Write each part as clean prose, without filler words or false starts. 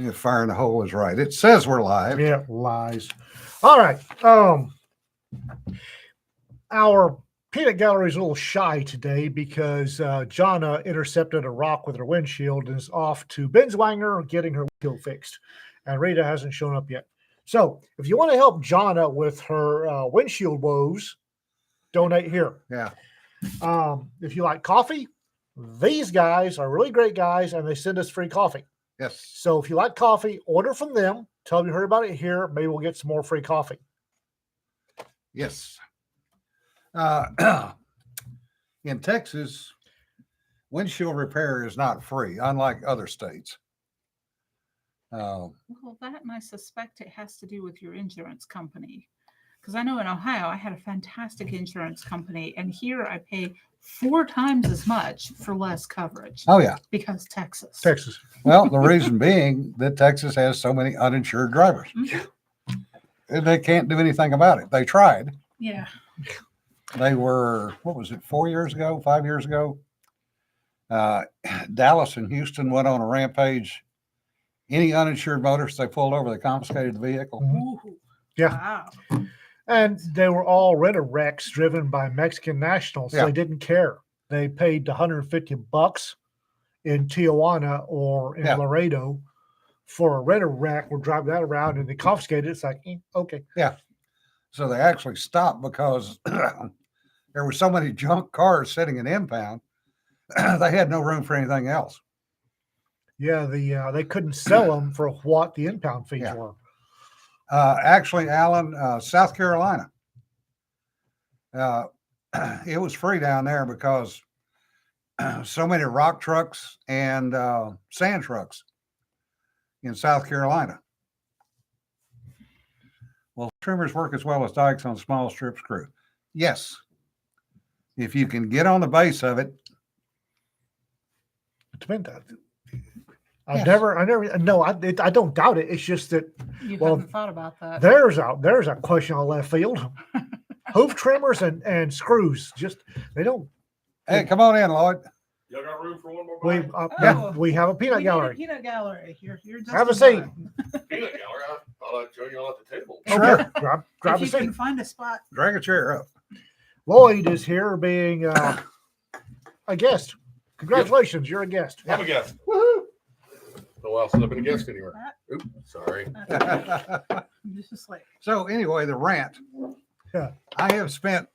Yeah, fire in the hole is right. It says we're live. Yeah, lies. All right. Our peanut gallery is a little shy today because Jonna intercepted a rock with her windshield and is off to Binswanger getting her windshield fixed. And Rita hasn't shown up yet. So if you want to help Jonna with her windshield woes, donate here. Yeah. If you like coffee, these guys are really great guys and they send us free coffee. Yes. So if you like coffee, order from them. Tell them you heard about it here. Maybe we'll get some more free coffee. Yes. In Texas, windshield repair is not free, unlike other states. Well, that and I suspect it has to do with your insurance company. Because I know in Ohio, I had a fantastic insurance company, and here I pay 4 times as much for less coverage. Oh, yeah. Because Texas. Well, the reason being that Texas has so many uninsured drivers. Mm-hmm. And they can't do anything about it. They tried. Yeah. They were, 4 years ago, 5 years ago? Dallas and Houston went on a rampage. Any uninsured motorist they pulled over, they confiscated the vehicle. Ooh. Yeah. Wow. And they were all rental wrecks driven by Mexican nationals. Yeah. They didn't care. They paid $150 in Tijuana or in Laredo for a rental wreck. We're driving that around and they confiscated it. It's like, okay. Yeah. So they actually stopped because there were so many junk cars sitting in impound. They had no room for anything else. Yeah, they couldn't sell them for what the impound fees were. Actually, Alan, South Carolina, it was free down there because so many rock trucks and sand trucks in South Carolina. Well, trimmers work as well as dikes on small strip screw. Yes. If you can get on the base of it. It's been that. I don't doubt it. It's just that You haven't thought about that. There's a question on left field. Hoof trimmers and screws. Just they don't. Hey, come on in, Lloyd. Y'all got room for one more? We have a peanut gallery. Peanut gallery. You're just have a seat. Peanut gallery. I thought I'd join y'all at the table. Sure. Grab if a you seat. can find a spot. Drag a chair up. Lloyd is here being a guest. Congratulations, you're a guest. I'm a guest. Woohoo! No one else has been a guest anywhere. Oops, sorry. Just like So anyway, the rant. Yeah. I have spent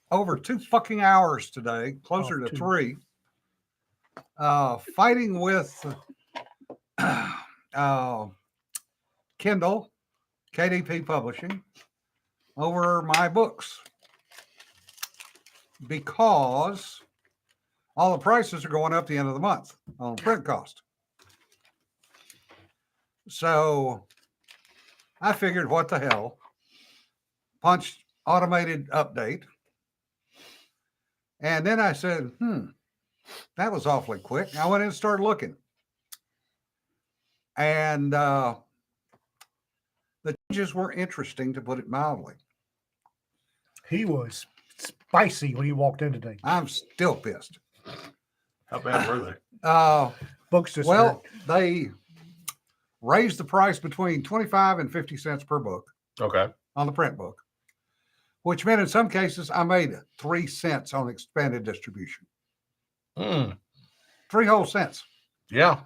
over 2 fucking hours today, closer to 3, fighting with Kindle, KDP Publishing, over my books because all the prices are going up the end of the month on print cost. So I figured, what the hell? Punched automated update. And then I said, that was awfully quick. I went in and started looking. And the changes were interesting, to put it mildly. He was spicy when he walked in today. I'm still pissed. How bad were they? Books just they raised the price between 25 and 50 cents per book. Okay. On the print book, which meant in some cases I made 3 cents on expanded distribution. 3 whole cents. Yeah.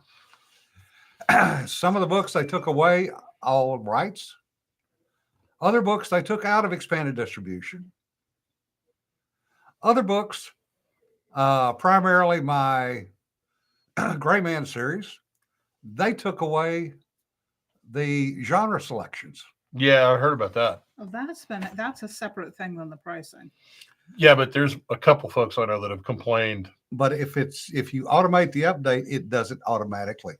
Some of the books they took away all rights. Other books they took out of expanded distribution. Other books, primarily my Gray Man series, they took away the genre selections. Yeah, I heard about that. well, that's a separate thing than the pricing. Yeah, but there's a couple folks I know that have complained. But if you automate the update, it does it automatically.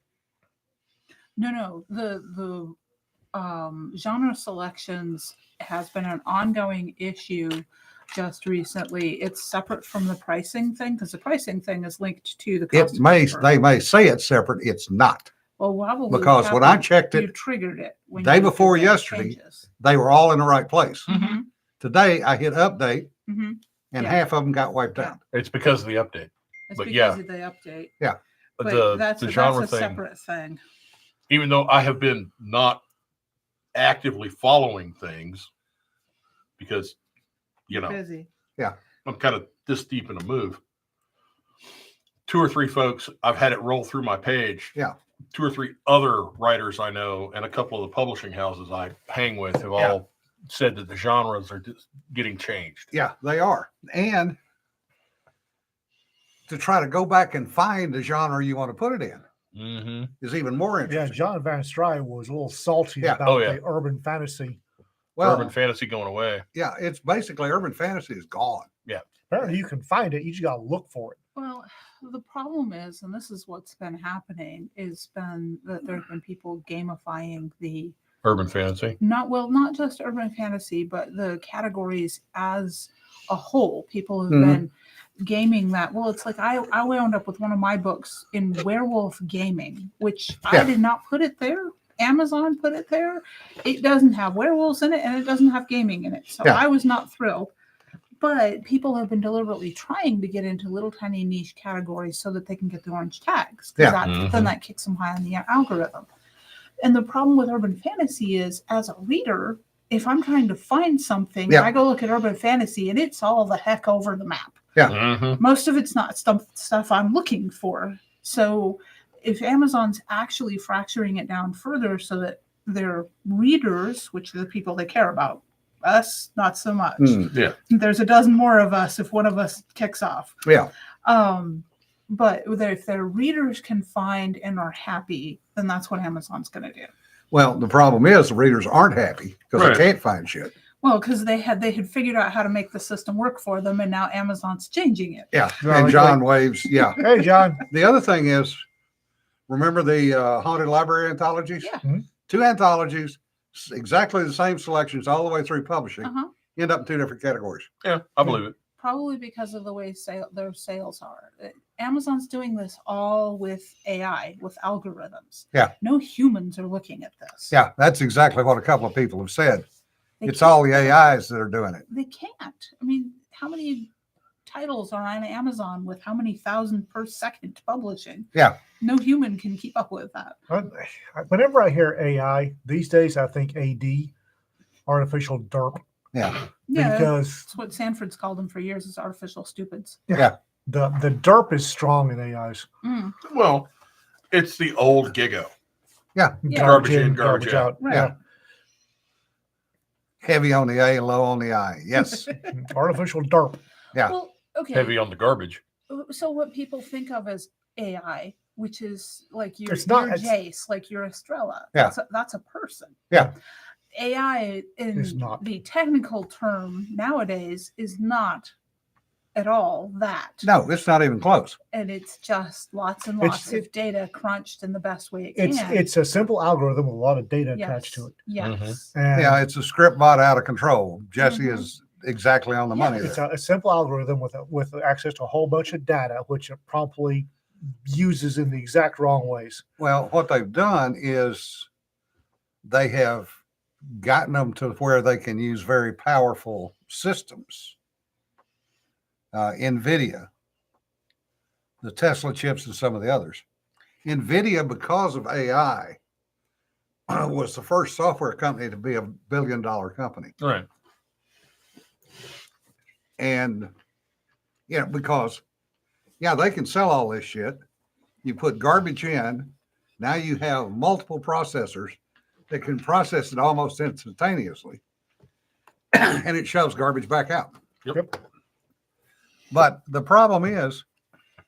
No, the genre selections has been an ongoing issue just recently. It's separate from the pricing thing because the pricing thing is linked to the cost. They may say it's separate. It's not. Well, probably because when I checked you it, triggered it when day you before did the yesterday, changes. they were all in the right place. Mm-hmm. Today I hit update, Mm-hmm. and half of them got wiped out. It's because of the update. It's But because yeah. of the update. Yeah. But that's the a genre that's a thing. separate thing. even though I have been not actively following things because, Busy. I'm kind of this deep in a move. 2 or 3 folks, I've had it roll through my page. Yeah. 2 or 3 other writers I know and a couple of the publishing houses I hang with have Yeah. all said that the genres are just getting changed. Yeah, they are. And to try to go back and find the genre you want to put it in Mm-hmm. is even more Yeah, interesting. John Van Stry was a little salty Yeah. about Oh, yeah. the urban fantasy. Well, Urban fantasy going away. yeah, it's basically urban fantasy is gone. Apparently, you can find it. You just got to look for it. Well, the problem is, and this is what's been happening, is been that there have been people gamifying the Urban fantasy. not just urban fantasy, but the categories as a whole. People have Mhm. been gaming that. Well, it's like I wound up with one of my books in werewolf gaming, which Yeah. I did not put it there. Amazon put it there. It doesn't have werewolves in it, and it doesn't have gaming in it. So Yeah. I was not thrilled. But people have been deliberately trying to get into little tiny niche categories so that they can get the orange tags. 'Cause Yeah. then that kicks them high on the algorithm. And the problem with urban fantasy is, as a reader, if I'm trying to find something, Yeah. I go look at urban fantasy and it's all the heck over the map. Mm-hmm. Most of it's not stuff I'm looking for. So if Amazon's actually fracturing it down further so that their readers, which are the people they care about, us, not so much. Mm, There's a dozen more of us if one of us kicks off. yeah. But if their readers can find and are happy, then that's what Amazon's going to do. Well, the problem is the readers aren't happy because Right. they can't find shit. Well, because they had figured out how to make the system work for them, and now Amazon's changing it. Yeah. Well, And like- John waves. Yeah. Hey, John. The other thing is, remember the haunted library anthologies? Yeah. Mhm. 2 anthologies, exactly the same selections all the way through publishing, Uh-huh. end up in 2 different categories. Yeah, I believe it. Probably because of the way their sales are. Amazon's doing this all with AI, with algorithms. Yeah. No humans are looking at this. Yeah, that's exactly what a couple of people have said. They It's can't- all the AIs that are doing it. They can't. I mean, how many titles are on Amazon with how many thousand per second publishing? Yeah. No human can keep up with that. Whenever I hear AI these days, I think AD, artificial derp, Yeah. Yeah, because that's what Sanford's called them for years, is artificial stupids. the derp is strong in AIs. Mm, Well, it's the old Gigo. Yeah. Garbage in, garbage out. Right. Yeah. Heavy on the A and low on the I. Yes. Artificial derp. Yeah. Well, okay. Heavy on the garbage. So what people think of as AI, which is like your, It's not- your it's- Jace, like your Estrella. Yeah. That's a person. Yeah. AI in Is not. the technical term nowadays is not at all that. No, it's not even close. And it's just lots and It's- lots of data crunched in the best way it can. It's a simple algorithm with a lot of data attached to it. Yes. And Yeah, it's a script bot out of control. Jesse Mhm. is exactly on the money it's there. a simple algorithm with access to a whole bunch of data, which it promptly uses in the exact wrong ways. Well, what they've done is they have gotten them to where they can use very powerful systems. NVIDIA, the Tesla chips, and some of the others. NVIDIA, because of AI, was the first software company to be $1 billion company. Right. And, because, they can sell all this shit. You put garbage in, now you have multiple processors that can process it almost instantaneously. And it shoves garbage back out. Yep. But the problem is,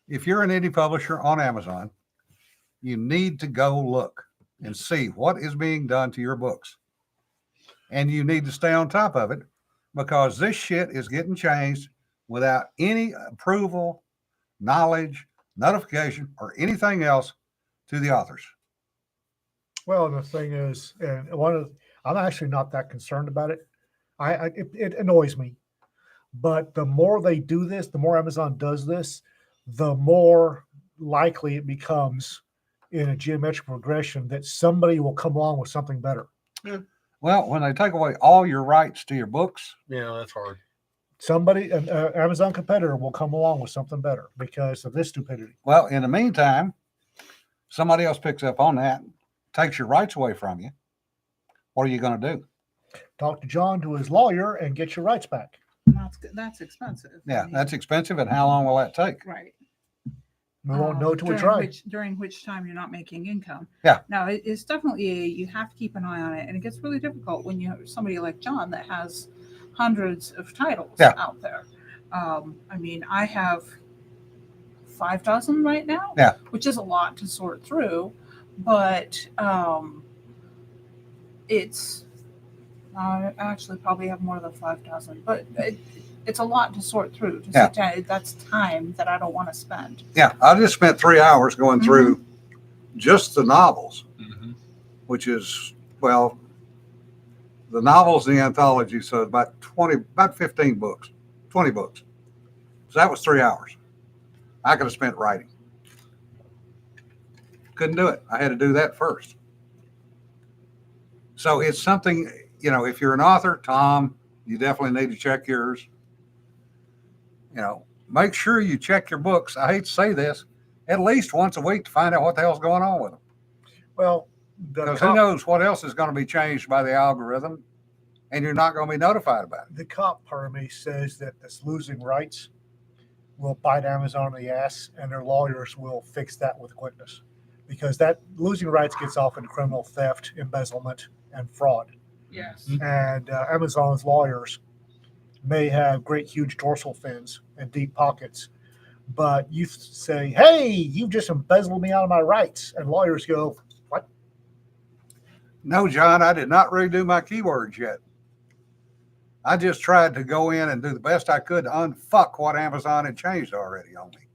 if you're an indie publisher on Amazon, you need to go look and see what is being done to your books. And you need to stay on top of it, because this shit is getting changed without any approval, knowledge, notification, or anything else to the authors. Well, the thing is, and I'm actually not that concerned about it. It annoys me, but the more they do this, the more Amazon does this, the more likely it becomes in a geometric progression that somebody will come along with something better. Well, when they take away all your rights to your books, Yeah, that's hard. Somebody, an Amazon competitor, will come along with something better because of this stupidity. well, in the meantime, somebody else picks up on that, takes your rights away from you, what are you going to do? Talk to John, to his lawyer, and get your rights back. That's expensive. I Yeah, mean, that's expensive. And how long will that take? right. We won't know till we during try. during which time you're not making income. Yeah. Now it's definitely you have to keep an eye on it, and it gets really difficult when you have somebody like John that has hundreds of titles Yeah. out there. I mean, I have 5,000 right now. Yeah. Which is a lot to sort through, but it's I actually probably have more than 5,000, but it's a lot to sort through. To sit down, that's time that I don't want to spend. Yeah, I just spent 3 hours going through just the novels, which is, well, the novels and the anthology, so about 15 books, 20 books. So that was 3 hours. I could have spent writing. Couldn't do it. I had to do that first. So it's something, you know, if you're an author, Tom, you definitely need to check yours. You know, make sure you check your books. I hate to say this, at least once a week to find out what the hell's going on with them. Well, Because who knows what else is going to be changed by the algorithm, and you're not going to be notified about it. the cop part of me says that this losing rights will bite Amazon in the ass, and their lawyers will fix that with quickness, because that losing rights gets off into criminal theft, embezzlement, and fraud. Yes. And Amazon's lawyers may have great, huge dorsal fins and deep pockets, but you say, "Hey, you just embezzled me out of my rights," and lawyers go, "What?" No, John, I did not redo my keywords yet. I just tried to go in and do the best I could to unfuck what Amazon had changed already on me.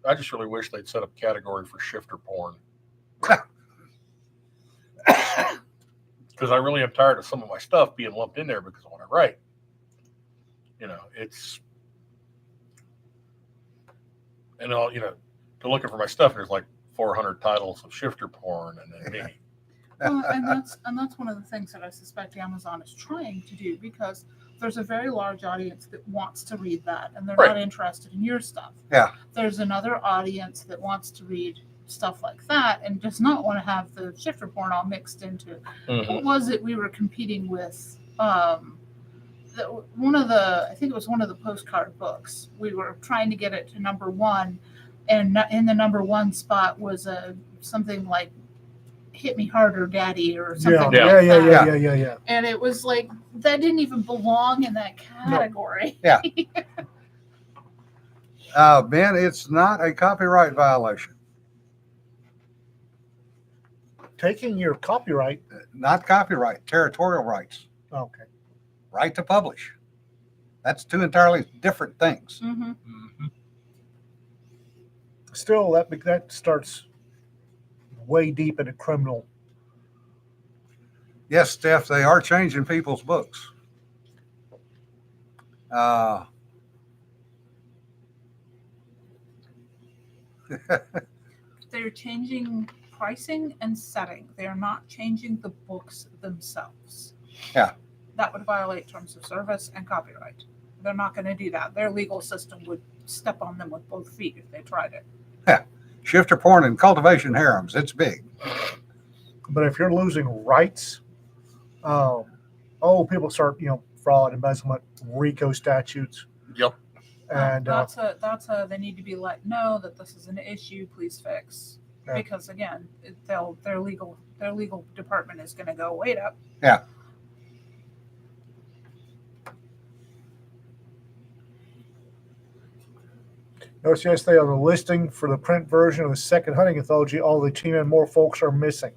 I just really wish they'd set up a category for shifter porn. Because I really am tired of some of my stuff being lumped in there because of what I write. You know, it's, and all, you know, to looking for my stuff, there's like 400 titles of shifter porn and then me. Well, and that's one of the things that I suspect Amazon is trying to do, because there's a very large audience that wants to read that, and they're Right. not interested in your stuff. Yeah. There's another audience that wants to read stuff like that and does not want to have the shifter porn all mixed into. What was it we were competing with? I think it was one of the postcard books. We were trying to get it to number one, and in the number one spot was something like "Hit Me Harder, Daddy" or something. Yeah, like that. yeah. And it was like that didn't even belong in that category. Ben, it's not a copyright violation. Taking your copyright. Not copyright, territorial rights, Okay. right to publish. That's two entirely different things. Mm-hmm. Still, that starts way deep into criminal. Yes, Steph, they are changing people's books. They're changing pricing and setting. They are not changing the books themselves. Yeah. That would violate terms of service and copyright. They're not going to do that. Their legal system would step on them with both feet if they tried it. Shifter porn and cultivation harems, it's big. But if you're losing rights, people start, fraud, embezzlement, RICO statutes. Yep. And that's they need to be let know that this is an issue. Please fix. Yeah. Because again, their legal department is going to go, wait up. Yeah. notice yesterday on the listing for the print version of the second hunting anthology, all the Tina and More folks are missing.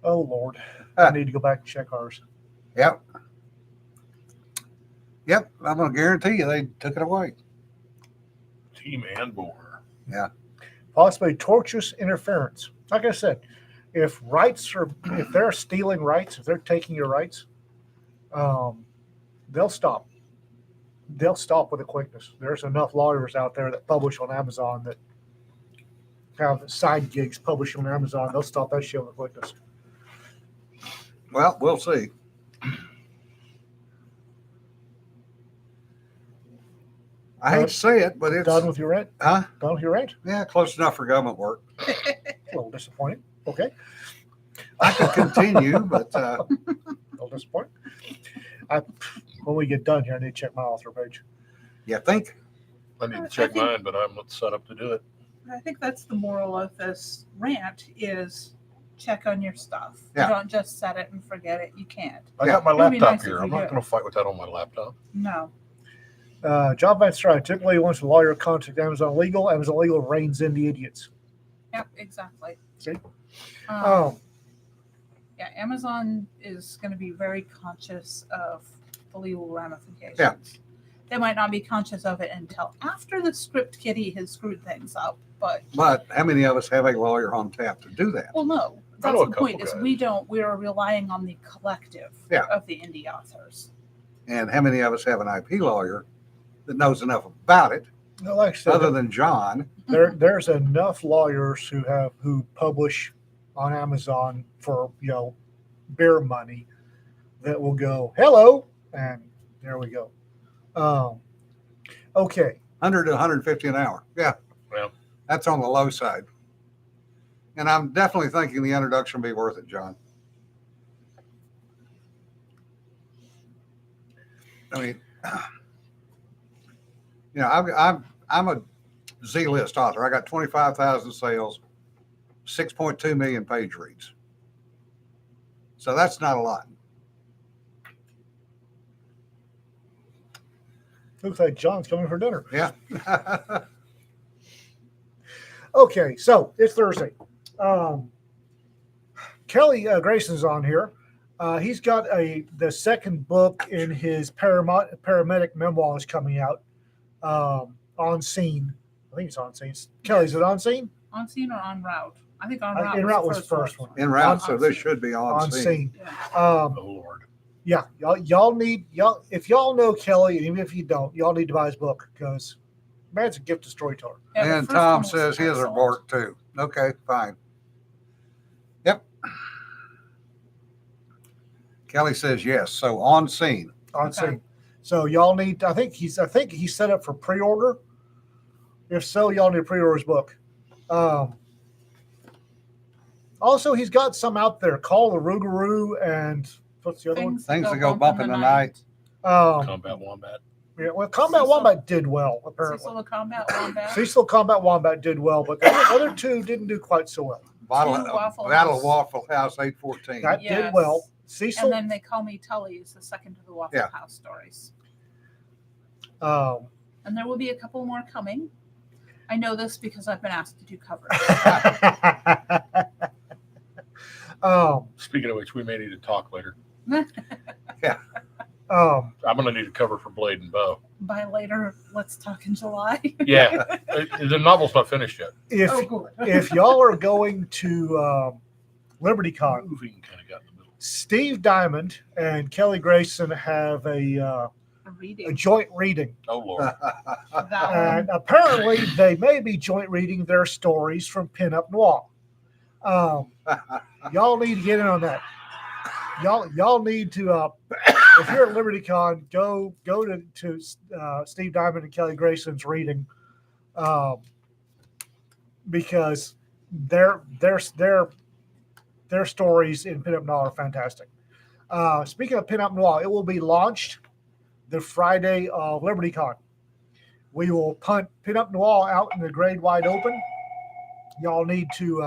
Oh Lord, I need to go back and check ours. Yep. I'm going to guarantee you they took it away. Team and Boar. Possibly tortious interference. Like I said, if they're stealing rights, if they're taking your rights, they'll stop. They'll stop with a quickness. There's enough lawyers out there that publish on Amazon that have side gigs published on Amazon. They'll stop that shit with a quickness. Well, we'll see. I hate to say it, but it's Done with your rent? Huh? Done with your rent? Yeah, close enough for government work. A little disappointing. Okay. I could continue, but Don't disappoint. When we get done here, I need to check my author page. you think? I need to I check think- mine, but I'm not set up to do it. I think that's the moral of this rant is check on your stuff. Yeah. You don't just set it and forget it. You can't. I Yeah. got my It'd be laptop nice if here. you I'm not did. going to fight with that on my laptop. No. John Van Stride, typically once a lawyer contacts Amazon Legal reins in the idiots. Yep, exactly. See? Um, yeah, Amazon is going to be very conscious of the legal ramifications. Yeah. They might not be conscious of it until after the script kiddie has screwed things up. But How many of us have a lawyer on tap to do that? well, no, I that's know a the point. couple Is guys. we are relying on the collective Yeah. of the indie authors. And how many of us have an IP lawyer that knows enough about it, Like I said, other than John? there's enough lawyers who publish on Amazon for beer money that will go hello, and there we go. Okay, 100 to 150 an hour. Yeah. Well. That's on the low side. And I'm definitely thinking the introduction will be worth it, John. I mean, I'm a Z-list author. I got 25,000 sales, 6.2 million page reads. So that's not a lot. looks like John's coming for dinner. Yeah. Okay, so it's Thursday. Kelly Grayson's on here. He's got the second book in his paramedic memoirs coming out. On Scene. I think it's On Scene. Kelly, is it On Scene? On Scene or En Route? I think En I Route think En Route was the first one. En route, On so this Scene. should be On scene. Scene. Yeah. Oh, Lord. Yeah, y'all need if y'all know Kelly, and even if you don't, y'all need to buy his book because man's a gifted storyteller. Yeah, the And first Tom one was says his are excellent. marked too. Okay, fine. Yep. Kelly says yes. So On Scene. On Okay. Scene. So y'all need. I think he's set up for pre-order. If so, y'all need to pre-order his book. Also, he's got some out there. Call the Rougarou and what's the other one? Things that go bump in the night. Combat Wombat. Yeah, well, Combat Cecil- Wombat did well apparently. Cecil the Combat Wombat. Cecil Combat Wombat did well, but the other two didn't do quite so well. Battle Waffle of House. Waffle House 814. That did Yes. well. Cecil. And then They Call Me Tully is the second of the Waffle Yeah. House stories. Um, And there will be a couple more coming. I know this because I've been asked to do covers. Speaking of which, we may need to talk later. um, I'm going to need a cover for Blade and Bow. By later, let's talk in July. Yeah. The novel's not finished yet. if Oh, good. if y'all are going to LibertyCon, Moving kind of got in the middle. Steve Diamond and Kelly Grayson have a A reading. joint reading, Oh, Lord. That one. and apparently they may be joint reading their stories from Pinup Noir. Y'all need to get in on that. Y'all need to if you're at LibertyCon, go to Steve Diamond and Kelly Grayson's reading, because their stories in Pinup Noir are fantastic. Speaking of Pinup Noir, it will be launched the Friday of LibertyCon. We will punt Pinup Noir out in the grade wide open. Y'all need to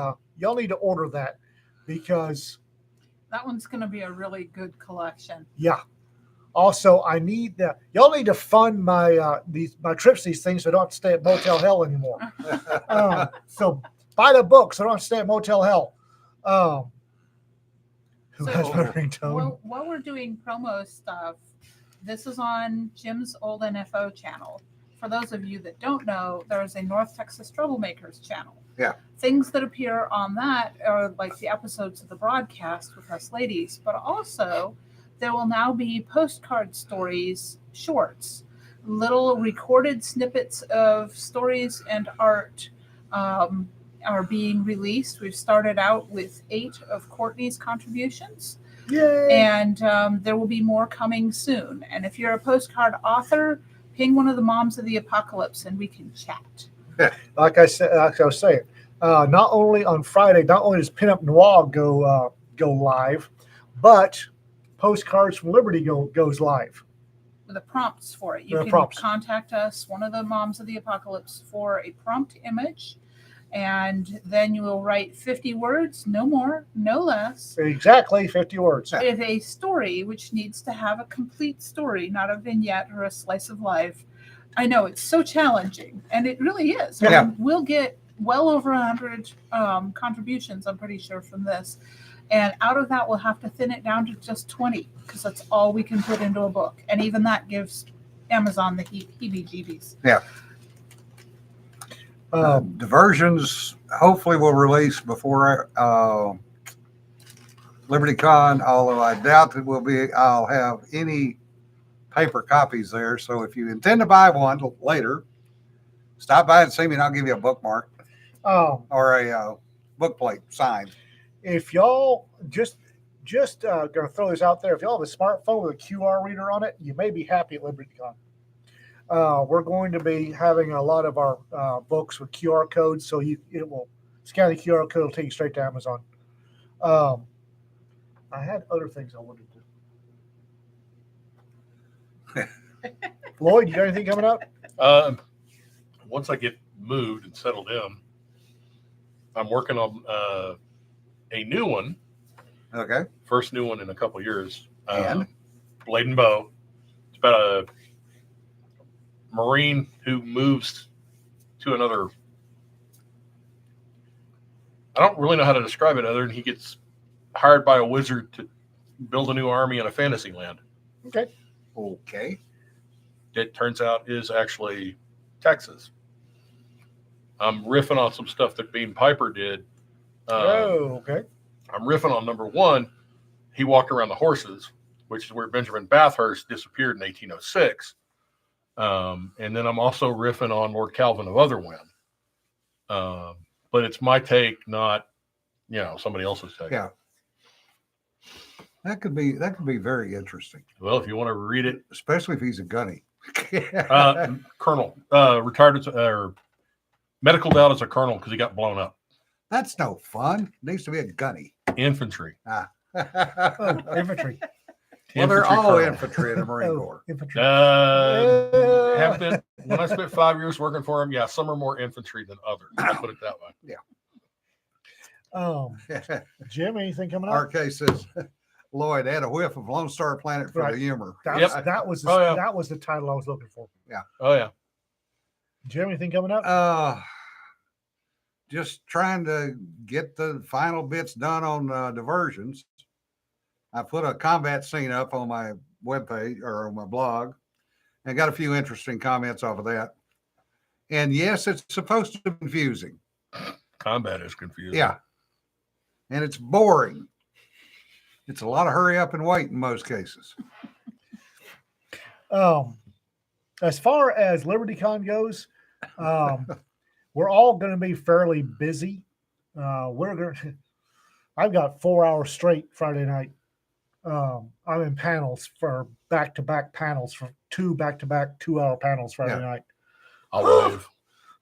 order that because That one's going to be a really good collection. yeah. Also, y'all need to fund my my trips to these things so I don't have to stay at Motel Hell anymore. So buy the book so I don't have to stay at Motel Hell. Who has So, my ringtone? Well, while we're doing promo stuff, this is on Jim's old NFO channel. For those of you that don't know, there's a North Texas Troublemakers channel. Yeah. Things that appear on that are like the episodes of the broadcast with us ladies, but also there will now be postcard stories, shorts, little recorded snippets of stories and art are being released. We've started out with 8 of Courtney's contributions. Yay! And there will be more coming soon. And if you're a postcard author, ping one of the moms of the apocalypse and we can chat. Like I was saying, not only on Friday, not only does Pinup Noir go go live, but Postcards from Liberty goes live. The prompts for it. You The can prompts. contact us, one of the moms of the apocalypse, for a prompt image, and then you will write 50 words, no more, no less, Exactly 50 words. with a story which needs to have a complete story, not a vignette or a slice of life. I know it's so challenging, and it really is. Yeah. We'll get well over 100 contributions, I'm pretty sure, from this. And out of that, we'll have to thin it down to just 20 because that's all we can put into a book. And even that gives Amazon the heebie-jeebies. Diversions hopefully will release before LibertyCon, although I doubt that I'll have any paper copies there. So if you intend to buy one later, stop by and see me and I'll give you a bookmark or a book plate signed. If y'all just gonna throw this out there, if y'all have a smartphone with a QR reader on it, you may be happy at LibertyCon. We're going to be having a lot of our books with QR codes, so it will scan the QR code, it'll take you straight to Amazon. I had other things I wanted to. Lloyd, you got anything coming up? Once I get moved and settled in, I'm working on a new one. Okay. First new one in a couple of years. And? Blade and Bow. It's about a Marine who moves to another. I don't really know how to describe it other than he gets hired by a wizard to build a new army in a fantasy land. Okay. It turns out is actually Texas. I'm riffing on some stuff that Bean Piper did. Okay. I'm riffing on number one. He walked around the horses, which is where Benjamin Bathurst disappeared in 1806. And then I'm also riffing on Lord Calvin of Otherwin. But it's my take, not somebody else's take. Yeah. That could be very interesting, Well, if you want to read it, especially if he's a gunny. Colonel, retired or medical doubt as a colonel because he got blown up. That's no fun. Needs to be a gunny. Infantry. Oh, infantry. Well, they're Infantry all colonel. infantry in the Marine Corps. Infantry. Have been when I spent 5 years working for him. Yeah, some are more infantry than others. I'll put it that way. Jim, anything coming up? RK says, Lloyd, add a whiff of Lone Star Planet for Right. the humor. That was the title I was looking for. Oh yeah. Jim, anything coming up? Just trying to get the final bits done on Diversions. I put a combat scene up on my webpage or on my blog and got a few interesting comments off of that. And yes, it's supposed to be confusing. Combat is confusing. Yeah. And it's boring. It's a lot of hurry up and wait in most cases. As far as LibertyCon goes, we're all going to be fairly busy. I've got 4 hours straight Friday night. I'm in panels for back-to-back panels for 2 back-to-back 2-hour panels Friday night. I'll leave.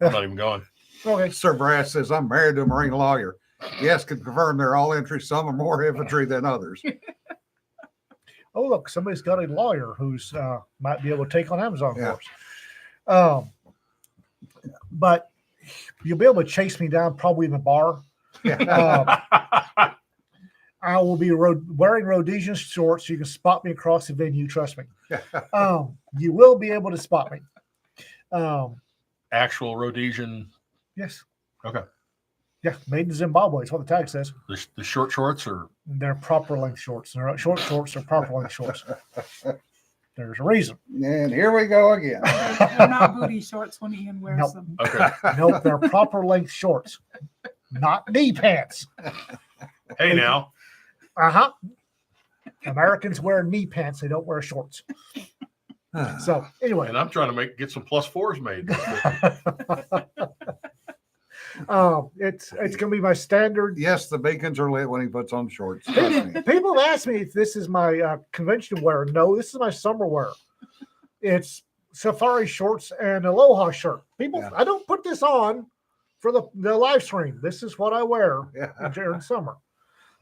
I'm not even going. Okay. Sir Brass says, I'm married to a Marine lawyer. Yes, can confirm they're all infantry. Some are more infantry than others. Oh, look, somebody's got a lawyer who's might be able to take on Amazon for us. But you'll be able to chase me down probably in the bar. I will be wearing Rhodesian shorts. So you can spot me across the venue. Trust me. You will be able to spot me. Actual Rhodesian. Yes. Okay. Yeah, made in Zimbabwe is what the tag says. The short shorts or They're proper length shorts. They're not short shorts. They're proper length shorts. There's a reason. And here we go again. They're not booty shorts when Ian wears Nope. them. okay. Nope, they're proper length shorts, not knee pants. Hey now. Uh-huh. Americans wear knee pants. They don't wear shorts. So anyway, And I'm trying to get some +4s made. it's gonna be my standard. Yes, the beacons are lit when he puts on shorts. Trust me. People have asked me if this is my convention wear. No, this is my summer wear. It's safari shorts and aloha shirt. People, I don't put this on for the live stream. This is what I wear during summer.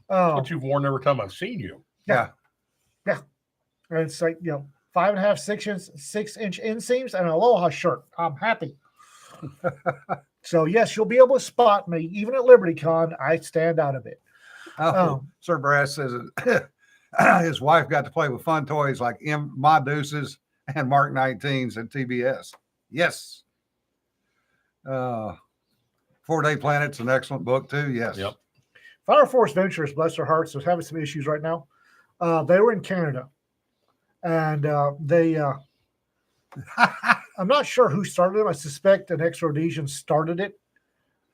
What you've worn every time I've seen you. Yeah. And it's like, 5.5, 6-inch inseams and an Aloha shirt. I'm happy. So yes, you'll be able to spot me even at LibertyCon. I stand out a bit. Oh, Sir Brass says his wife got to play with fun toys like Ma Deuces and Mark 19s at TBS. Yes. 4-Day Planet's an excellent book too. Yes. Yep. Fire Force Ventures, bless their hearts, is having some issues right now. They were in Canada, and I'm not sure who started them. I suspect an ex-Rhodesian started it,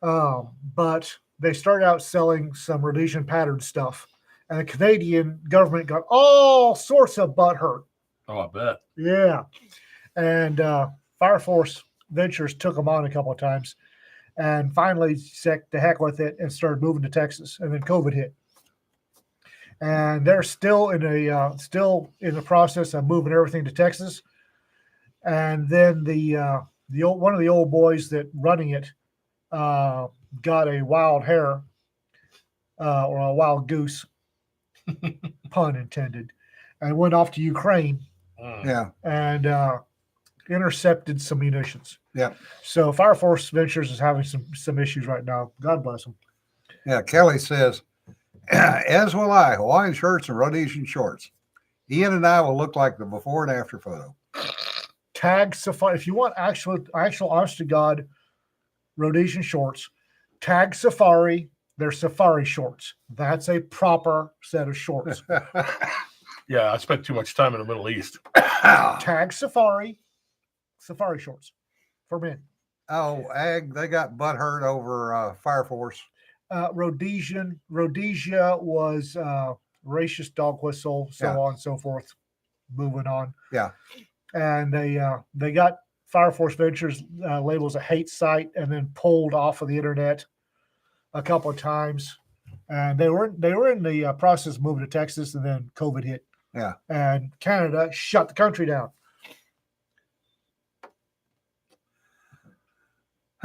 but they started out selling some Rhodesian pattern stuff, and the Canadian government got all sorts of butthurt. Oh, I bet. Yeah, and Fire Force Ventures took them on a couple of times, and finally said to heck with it and started moving to Texas, and then COVID hit. And they're still in the process of moving everything to Texas. And then one of the old boys that running it got a wild hare or a wild goose, pun intended, and went off to Ukraine. Yeah. And intercepted some munitions. Yeah. So Fire Force Ventures is having some issues right now. God bless them. Yeah. Kelly says, as will I, Hawaiian shirts and Rhodesian shorts. Ian and I will look like the before and after photo. Tag Safari. If you want actual honest to God Rhodesian shorts, tag Safari. They're Safari shorts. That's a proper set of shorts. Yeah, I spent too much time in the Middle East. Tag Safari shorts for men. Oh, Ag, they got butthurt over Fire Force. Rhodesia was racist dog whistle, so on and so forth. Moving on. Yeah. And they got Fire Force Ventures labeled as a hate site and then pulled off of the internet a couple of times. And they were in the process of moving to Texas, and then COVID hit. Yeah. And Canada shut the country down.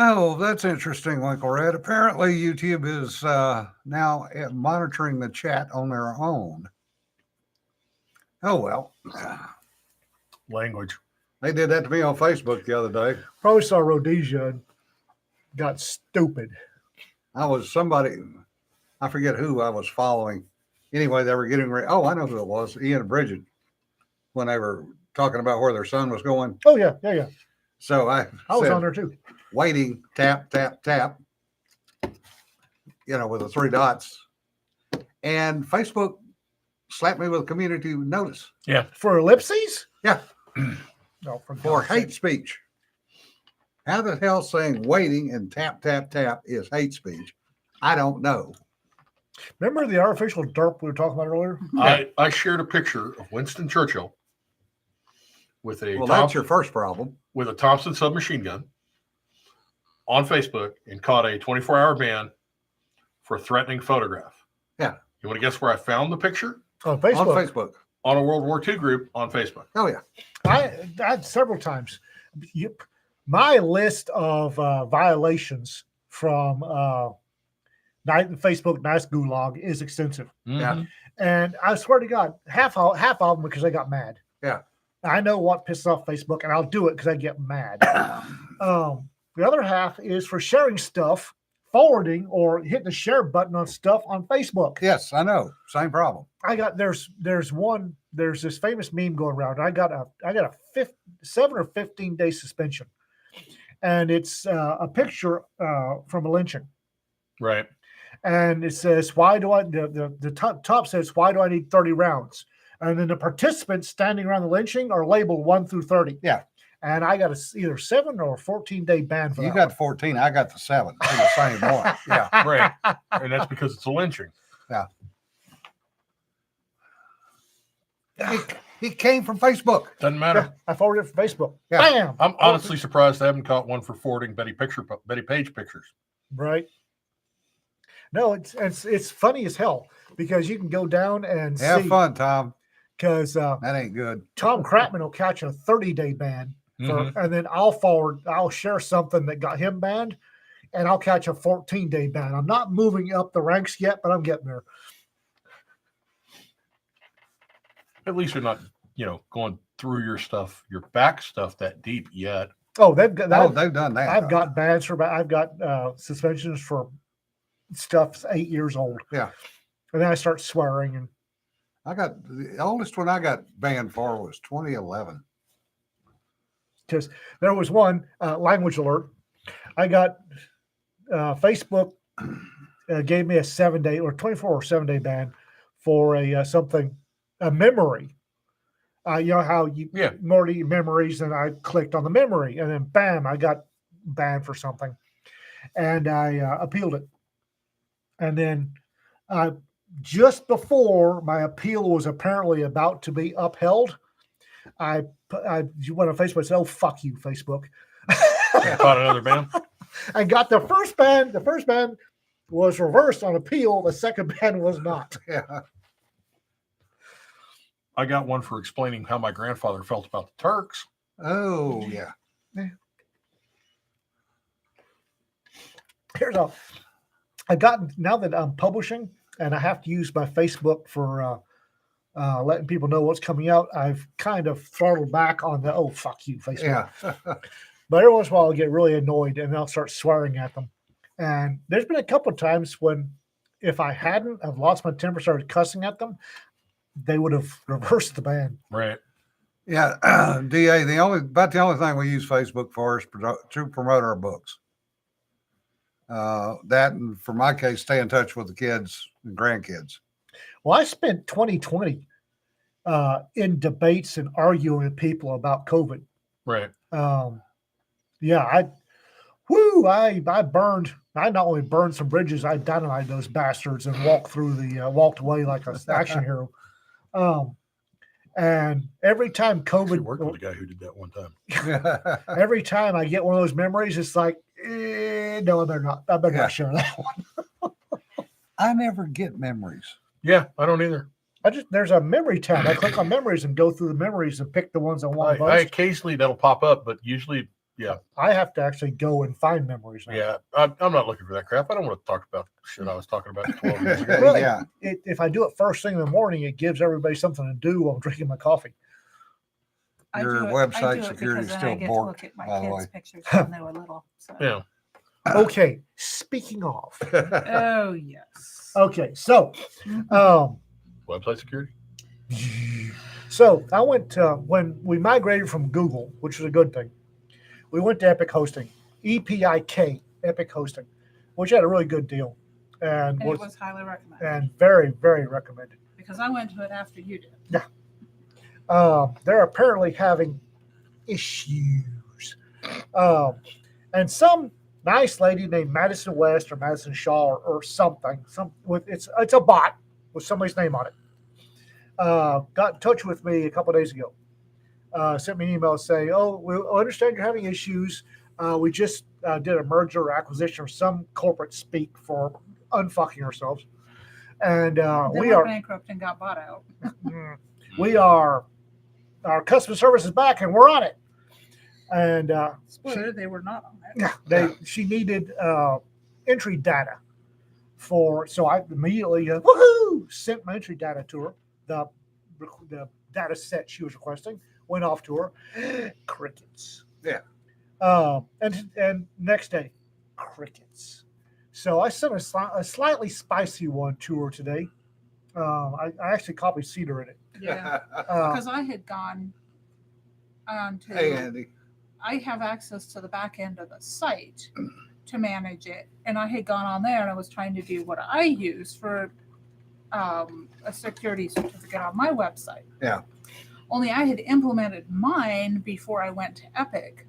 Oh, that's interesting, Winkle Red. Apparently, YouTube is now monitoring the chat on their own. Oh, well. Language. They did that to me on Facebook the other day. Probably saw Rhodesia and got stupid. I forget who I was following. Anyway, they were getting ready. Oh, I know who it was. Ian and Bridget, when they were talking about where their son was going. Oh, yeah. So I was said, on there too. waiting, tap, tap, tap, with the 3 dots. And Facebook slapped me with a community notice. Yeah. For ellipses? Yeah. No, For hate speech. How the hell saying waiting and tap, tap, tap is hate speech? I don't know. Remember the artificial derp we were talking about earlier? I shared a picture of Winston Churchill with That's your first problem. with a Thompson submachine gun on Facebook and caught a 24-hour ban for threatening photograph. Yeah. You want to guess where I found the picture? On Facebook. On Facebook. On a World War II group on Facebook. Oh, yeah. I had several times. My list of violations from Facebook Nice Gulag is extensive. Yeah. And I swear to God, half of them because I got mad. Yeah. I know what pisses off Facebook, and I'll do it because I get mad. The other half is for sharing stuff, forwarding, or hitting the share button on stuff on Facebook. Yes, I know. Same problem. There's this famous meme going around. I got a 7 or 15-day suspension, and it's a picture from a lynching. Right. And it says, the top says, why do I need 30 rounds? And then the participants standing around the lynching are labeled 1 through 30. Yeah. And I got either 7 or 14-day ban for that. You got 14. I got the 7 for the same one. Yeah. Right. And that's because it's a lynching. Yeah. He came from Facebook. Doesn't matter. Yeah, I forwarded it from Facebook. Yeah. Bam! I'm honestly surprised I haven't caught one for forwarding Betty Page pictures. Right. No, it's funny as hell because you can go down and Have see. fun, Tom. Because That ain't good. Tom Kratman will catch a 30-day ban, and then I'll share something that got him banned, and I'll catch a 14-day ban. I'm not moving up the ranks yet, but I'm getting there. At least you're not, going through your stuff, your back stuff that deep yet. Oh, they've got that. Oh, they've done that. I've got bans for. I've got suspensions for stuff that's 8 years old. Yeah. And then I start swearing, and I got the oldest one I got banned for was 2011. because there was one language alert. I got Facebook gave me a 7-day or 24 or 7-day ban for a memory. You know how you more memories, and I clicked on the memory, and then bam, I got banned for something, and I appealed it, and then just before my appeal was apparently about to be upheld, I went on Facebook and said, "Oh, fuck you, Facebook." Caught another ban. I got the first ban. The first ban was reversed on appeal. The second ban was not. Yeah. I got one for explaining how my grandfather felt about the Turks. Oh, yeah. Here's all. I got now that I'm publishing and I have to use my Facebook for letting people know what's coming out. I've kind of throttled back on the "oh fuck you" Facebook. Yeah. But every once in a while, I'll get really annoyed and I'll start swearing at them. And there's been a couple of times when, if I hadn't, I've lost my temper, started cussing at them, they would have reversed the ban. Right. Yeah. DA, the only thing we use Facebook for is to promote our books. That, and for my case, stay in touch with the kids and grandkids. Well, I spent 2020 in debates and arguing with people about COVID. Right. Yeah, I not only burned some bridges, I dynamited those bastards and walked away like an action hero. And every time Actually worked COVID, with a guy who did that one time. every time I get one of those memories, it's like, no, I better not. I better not share that one. I never get memories. Yeah, I don't either. There's a memory tab. I click on memories and go through the memories and pick the ones I want. I occasionally that'll pop up, but usually, yeah. I have to actually go and find memories now. Yeah, I'm not looking for that crap. I don't want to talk about shit I was talking about 12 years ago. Really? Yeah. If I do it first thing in the morning, it gives everybody something to do while I'm drinking my coffee. Your website security is still borked, Look at by my the way. kids' pictures when they were little. So. Yeah. Okay, speaking of. Oh yes. Okay, so Website security. so I went when we migrated from Google, which was a good thing. We went to Epic Hosting, EPIK, Epic Hosting, which had a really good deal, and And it was highly recommended and very, very recommended. because I went to it after you did. They're apparently having issues, and some nice lady named Madison West or Madison Shaw or something. It's a bot with somebody's name on it. Got in touch with me a couple of days ago. Sent me an email saying, "Oh, we understand you're having issues. We just did a merger or acquisition or some corporate speak for unfucking ourselves, and They we went are bankrupt and got bought out. our customer service is back and we're on it." And Spoiler, they were not on it. she needed entry data so I immediately woohoo sent my entry data to her, the data set she was requesting, went off to her. Crickets. Yeah. And next day, crickets. So I sent a slightly spicy one to her today. I actually copied Cedar in it. Yeah, because I had gone on to. Hey, Andy. I have access to the back end of the site to manage it, and I had gone on there and I was trying to do what I use for a security certificate on my website. Yeah. Only I had implemented mine before I went to Epic.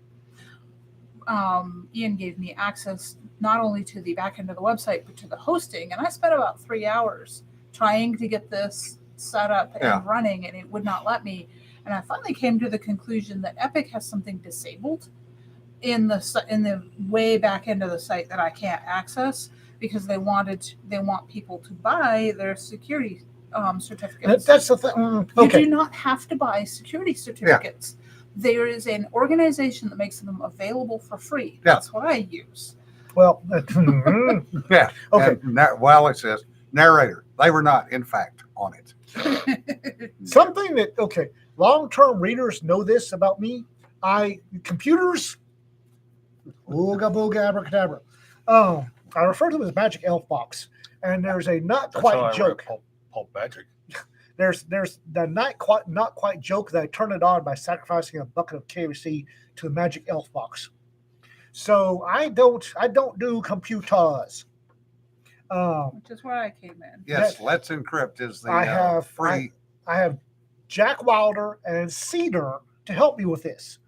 Ian gave me access not only to the back end of the website, but to the hosting. And I spent about 3 hours trying to get this set up and running, and it would not let me. And I finally came to the conclusion that Epic has something disabled in the way back end of the site that I can't access because they want people to buy their security certificates. That's the thing. You Okay. do not have to buy security certificates. There is an organization that makes them available for free. Yeah. That's what I use. Well, Yeah. Okay. And it says narrator. They were not, in fact, on it. Something that, okay, long-term readers know this about me. Computers, ooga booga abracadabra. I refer to them as magic elf box. And there's a not That's how quite I joke. read Pulp Magic. There's the not quite joke that I turn it on by sacrificing a bucket of KFC to the magic elf box. So I don't do computers. Which is where I came in. Yes, Let's Encrypt is the I have free. I have Jack Wilder and Cedar to help me with this.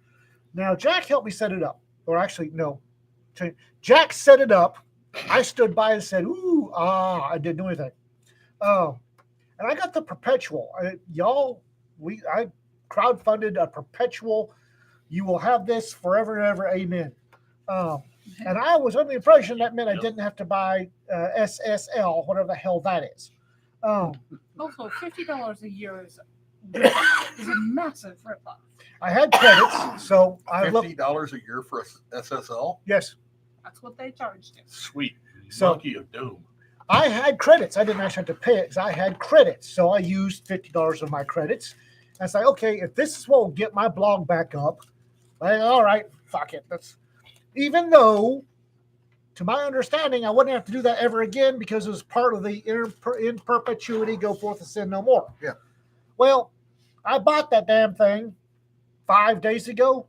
Now Jack helped me set it up, or actually no, Jack set it up. I stood by and said, "Ooh, I didn't do anything." And I got the perpetual. I crowdfunded a perpetual. You will have this forever and ever. Amen. And I was under the impression that meant I didn't have to buy SSL, whatever the hell that is. Also, $50 a year is a massive ripoff. I had credits, so I looked. $50 a year for a SSL? Yes. That's what they charged you. Sweet. So- Monkey of Doom. I had credits. I didn't actually have to pay it because I had credits. So I used $50 of my credits. I was like, okay, if this is what will get my blog back up, like, all right, fuck it. Even though, to my understanding, I wouldn't have to do that ever again because it was part of the in perpetuity, go forth and sin no more. Yeah. Well, I bought that damn thing 5 days ago.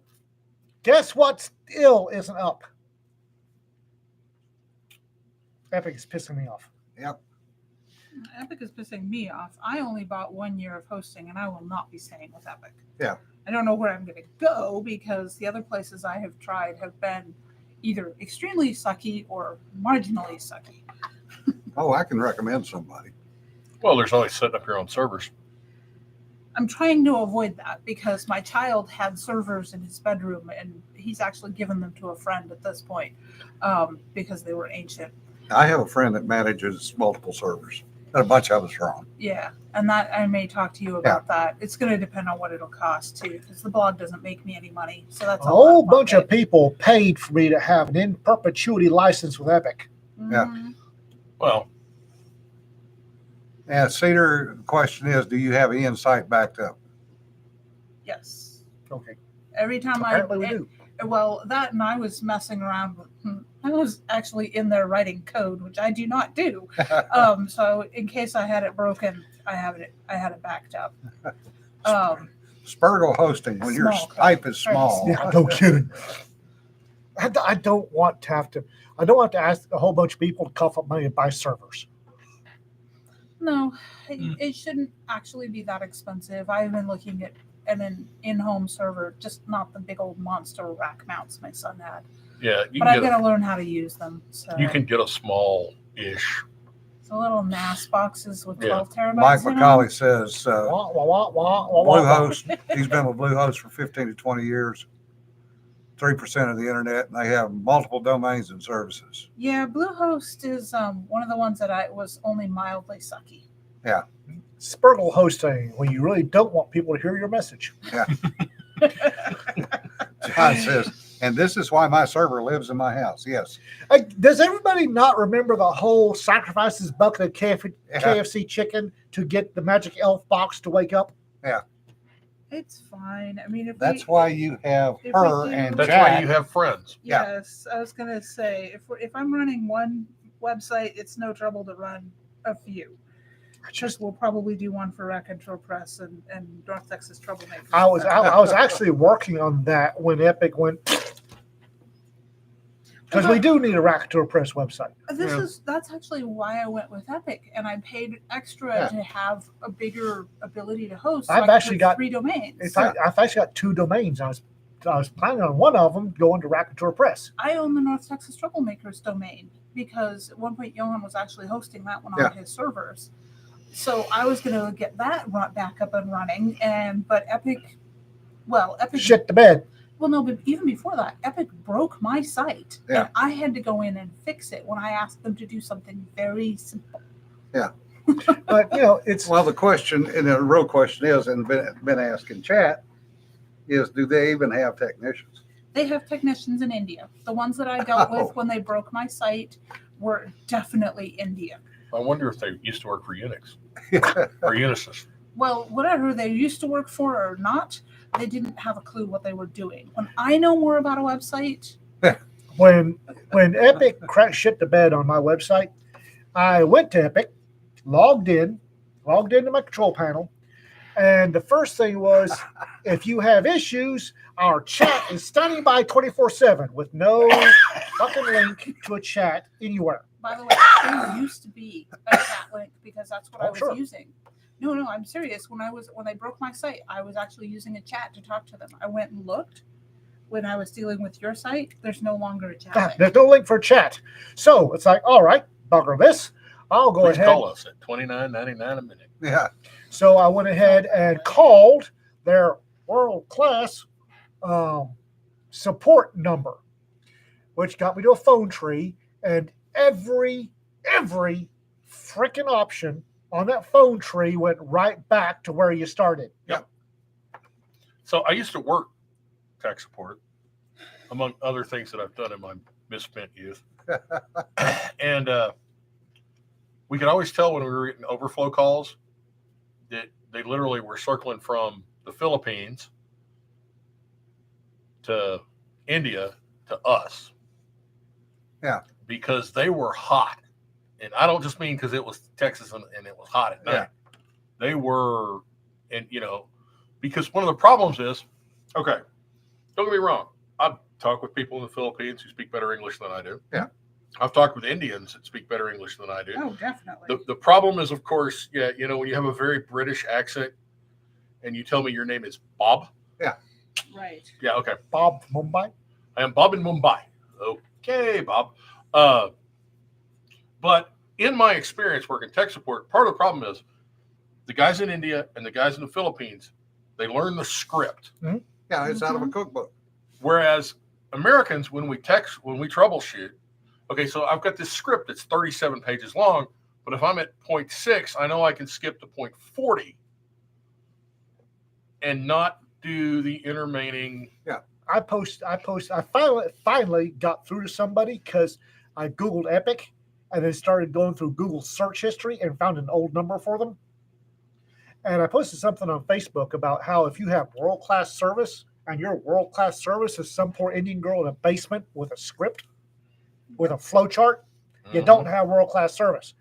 Guess what still isn't up? Epic is pissing me off. Yep. Epic is pissing me off. I only bought 1 year of hosting, and I will not be staying with Epic. Yeah. I don't know where I'm going to go because the other places I have tried have been either extremely sucky or marginally sucky. Oh, I can recommend somebody. Well, there's always setting up your own servers. I'm trying to avoid that because my child had servers in his bedroom, and he's actually given them to a friend at this point because they were ancient. I have a friend that manages multiple servers that a bunch of us are on. Yeah, and that I may talk to you about that. It's going to depend on what it'll cost too, because the blog doesn't make me any money. So that's A whole bunch of people paid for me to have an in perpetuity license with Epic. Yeah. Well, And Cedar, the question is, do you have Ian's site backed up? Yes. Okay. Every time Apparently we do. Well, that and I was messing around with. I was actually in there writing code, which I do not do. So in case I had it broken, I had it backed up. Spurgle hosting, when your Small pipe is small. Yeah, no kidding. I don't want to have to. I don't want to ask a whole bunch of people to cough up money to buy servers. No, it shouldn't actually be that expensive. I've been looking at an in-home server, just not the big old monster rack mounts my son had. yeah, But I got to learn how to use them. So you can get a small-ish. so little NAS boxes with Yeah. 12 terabytes. Mike in 'em. McCauley says Wah, wah, wah, wah, wah, wah. Bluehost, he's been with Bluehost for 15 to 20 years, 3% of the internet, and they have multiple domains and services. Yeah, Bluehost is one of the ones that I was only mildly sucky. Spurgle hosting when you really don't want people to hear your message. John says, and this is why my server lives in my house. Yes. Does everybody not remember the whole sacrifices bucket of KFC chicken to get the magic elf box to wake up? It's fine. I mean, if That's why you have if her we do- and That's Jack. why you have friends. Yeah. Yes, I was gonna say if I'm running one website, it's no trouble to run a few. Just we'll probably do one for Rack Control Press and North Texas Troublemakers. I was actually working on that when Epic went, because we do need a Rack-Tour Press website. That's actually why I went with Epic, and I paid extra Yeah. to have a bigger ability to host. I've I could actually put got- 3 domains. I've actually got 2 domains. I was planning on one of them going to Rack-Tour Press. I own the North Texas Troublemakers domain because at one point Johan was actually hosting that one Yeah. on his servers. So I was going to get that back up and running, but Epic Shit the bed. Well, no, but even before that, Epic broke my site, Yeah. and I had to go in and fix it when I asked them to do something very simple. But it's Well, the question, and the real question is, and been asked in chat, is do they even have technicians? They have technicians in India. The ones that I dealt Oh. with when they broke my site were definitely India. I wonder if they used to work for Unix or Unisys. Well, whatever they used to work for or not, they didn't have a clue what they were doing. When I know more about a website, When Epic shit the bed on my website, I went to Epic, logged into my control panel, and the first thing was, if you have issues, our chat is standing by 24/7 with no fucking link to a chat anywhere. by the way, there used to be a chat link because that's what I was Sure. using. No, I'm serious. When they broke my site, I was actually using a chat to talk to them. I went and looked. When I was dealing with your site, there's no longer a chat link. There's no link for chat. So it's like, all right, bugger this. I'll go Please ahead. call us at $29.99 a minute. Yeah. So I went ahead and called their world-class support number, which got me to a phone tree, and every freaking option on that phone tree went right back to where you started. So I used to work tech support, among other things that I've done in my misspent youth. And we could always tell when we were getting overflow calls that they literally were circling from the Philippines to India to us. Yeah. Because they were hot. And I don't just mean because it was Texas and it was hot at night. Yeah. They were, and because one of the problems is, okay, don't get me wrong. I've talked with people in the Philippines who speak better English than I do. Yeah. I've talked with Indians that speak better English than I do. Oh, definitely. The problem is, of course, when you have a very British accent and you tell me your name is Bob. Right. Yeah, okay. Bob Mumbai. I am Bob in Mumbai. Okay, Bob. But in my experience working tech support, part of the problem is the guys in India and the guys in the Philippines, they learn the script. Yeah, it's out of a cookbook. Whereas Americans, when we troubleshoot, okay, so I've got this script that's 37 pages long, but if I'm at point 6, I know I can skip to point 40 and not do the intermaining. I finally got through to somebody because I Googled Epic and then started going through Google search history and found an old number for them. And I posted something on Facebook about how if you have world-class service and your world-class service is some poor Indian girl in a basement with a script, with a flow chart, you don't have world-class service.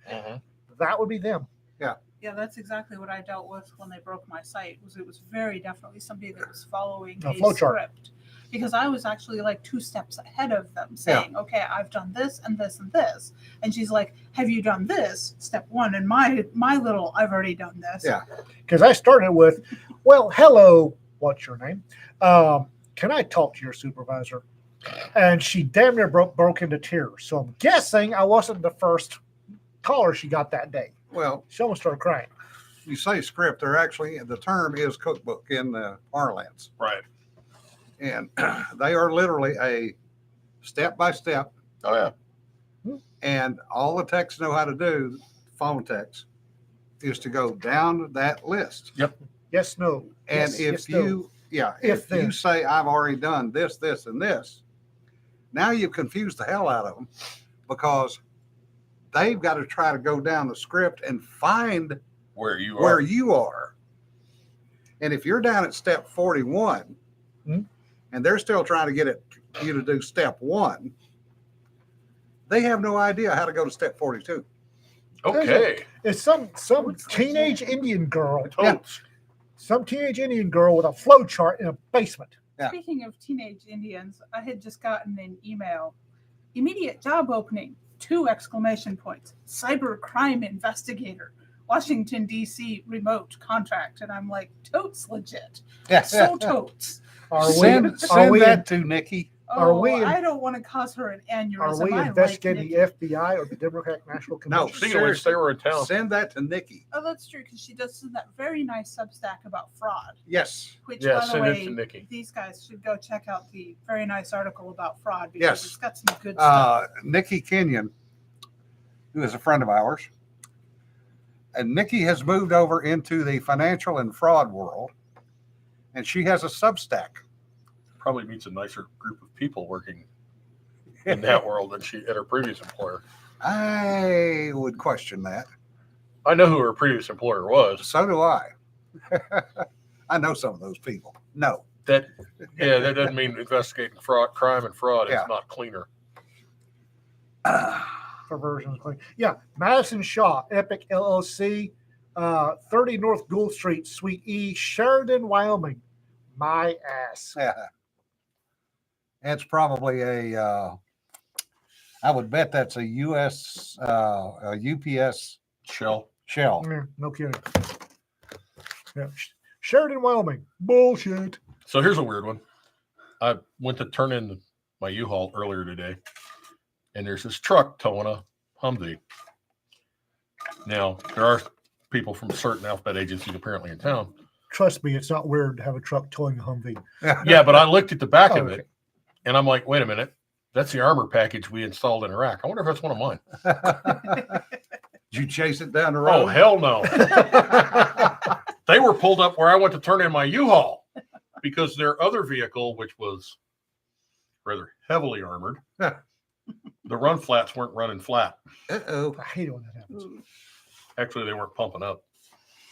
That would be them. Yeah, that's exactly what I dealt with when they broke my site. It was very definitely somebody that was following A a flowchart. script, because I was actually like 2 steps ahead of them, saying, "Okay, I've done this and this and this," and she's like, "Have you done this?" Step 1, and my little, I've already done this. Yeah. Because I started with, well, hello, what's your name? Can I talk to your supervisor? And she damn near broke into tears. So I'm guessing I wasn't the first caller she got that day. Well, She almost started crying. you say script, the term is cookbook in the parlance. Right. And they are literally a step-by-step. Oh, yeah. And all the techs know how to do, phone techs, is to go down that list. Yes, no. And yes, if yes, you, no. if then. you say, I've already done this, this, and this, now you've confused the hell out of them because they've got to try to go down the script and find Where you where are. you are. And if you're down at step 41 Mhm. and they're still trying to get you to do step 1, they have no idea how to go to step 42. Okay. It's some What's teenage legit? Indian girl, Totes. some teenage Indian girl with a flow chart in a basement. Yeah. Speaking of teenage Indians, I had just gotten an email. Immediate job opening, 2 exclamation points. Cyber crime investigator. Washington, D.C. remote contract. And I'm like, totes legit. So totes. Are Send we that to Nikki. Are Oh, we- I don't want to cause her an aneurysm. are we I like investigating Nikki. the FBI or the Democratic National No, Convention? Speaking of which, they were in town. Send that to Nikki. Oh, that's true, because she does that very nice Substack about fraud, Yes. which, Yeah, by the send it to way, Nikki. these guys should go check out the very nice article about fraud, because Yes. it's got some good stuff. Nikki Kenyon, who is a friend of ours, and Nikki has moved over into the financial and fraud world, and she has a Substack. Probably meets a nicer group of people working in that world than she at her previous employer. I would question that. I know who her previous employer was. So do I. I know some of those people. No. That doesn't mean investigating fraud, crime and fraud is Yeah. not cleaner. Perversion. Yeah, Madison Shaw, Epic LLC, 30 North Gould Street, Suite E, Sheridan, Wyoming. My ass. Yeah. It's probably I would bet that's a US, a UPS Shell. shell. Yeah, no kidding. Yeah. Sheridan, Wyoming. Bullshit. So here's a weird one. I went to turn in my U-Haul earlier today, and there's this truck towing a Humvee. Now, there are people from certain alphabet agencies apparently in town. Trust me, it's not weird to have a truck towing a Humvee. Yeah, but I looked at the back of Okay. it, and I'm like, wait a minute. That's the armor package we installed in Iraq. I wonder if that's one of mine. Did you chase it down the Oh, road? hell no. They were pulled up where I went to turn in my U-Haul because their other vehicle, which was rather heavily armored, the run flats weren't running flat. Uh-oh. I hate it when that happens. Actually, they weren't pumping up.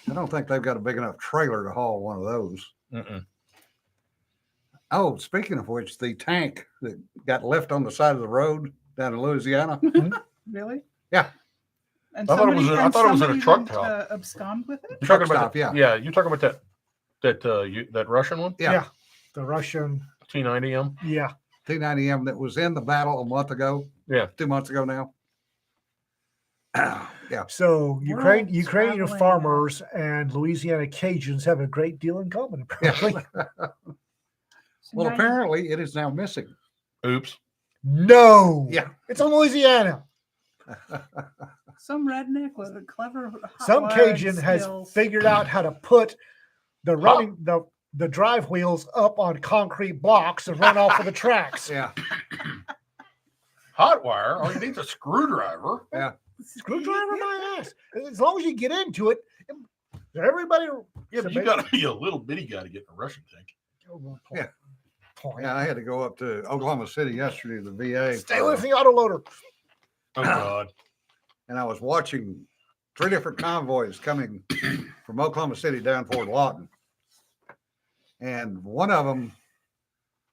I don't think they've got a big enough trailer to haul one of those. Mm-mm. Oh, speaking of which, the tank that got left on the side of the road down in Louisiana. Really? Yeah. And I thought it was in a somebody truck went, top. abscond with it? You Truck talking about stop, yeah. Yeah, you talking about that Russian one? Yeah. The Russian, T90M? yeah. T90M that was in the battle a month ago. Yeah. 2 months ago now. Yeah. So We're all Ukrainian traveling farmers and Louisiana Cajuns have a great deal in common, apparently. So Well, now you- apparently it is now missing. Oops. No. Yeah. It's in Louisiana. some redneck with a clever hot Some wiring Cajun has skills. figured out how to put the running the drive wheels up on concrete blocks and run off of the tracks. Yeah. Hot wire. All you need is a screwdriver. Screwdriver my ass. As long as you get into it, everybody. Yeah, but you got to be a little bitty guy to get in a Russian tank. Yeah. Yeah, I had to go up to Oklahoma City yesterday to the VA. Stay away from the autoloader. Oh, God. And I was watching 3 different convoys coming from Oklahoma City down Fort Lawton. And one of them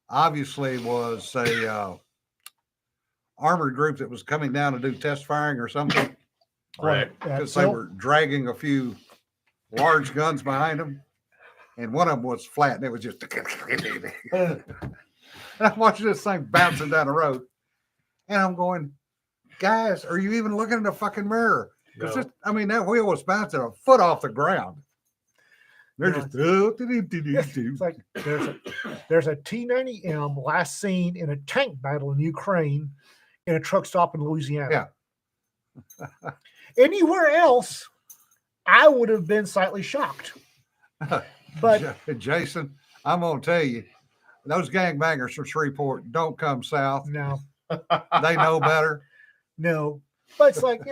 obviously was a armored group that was coming down to do test firing or something, Right. because they were dragging a few large guns behind them. And one of them was flat, and it was just. And I'm watching this thing bouncing down the road, and I'm going, guys, are you even looking in the fucking mirror? Because No. that wheel was bouncing a foot off the ground. They're Yeah. just. It's like there's a T90M last seen in a tank battle in Ukraine in a truck stop in Louisiana. Yeah. Anywhere else, I would have been slightly shocked. But Jason, I'm gonna tell you, those gangbangers from Shreveport don't come south. no, They know better. no. But it's like,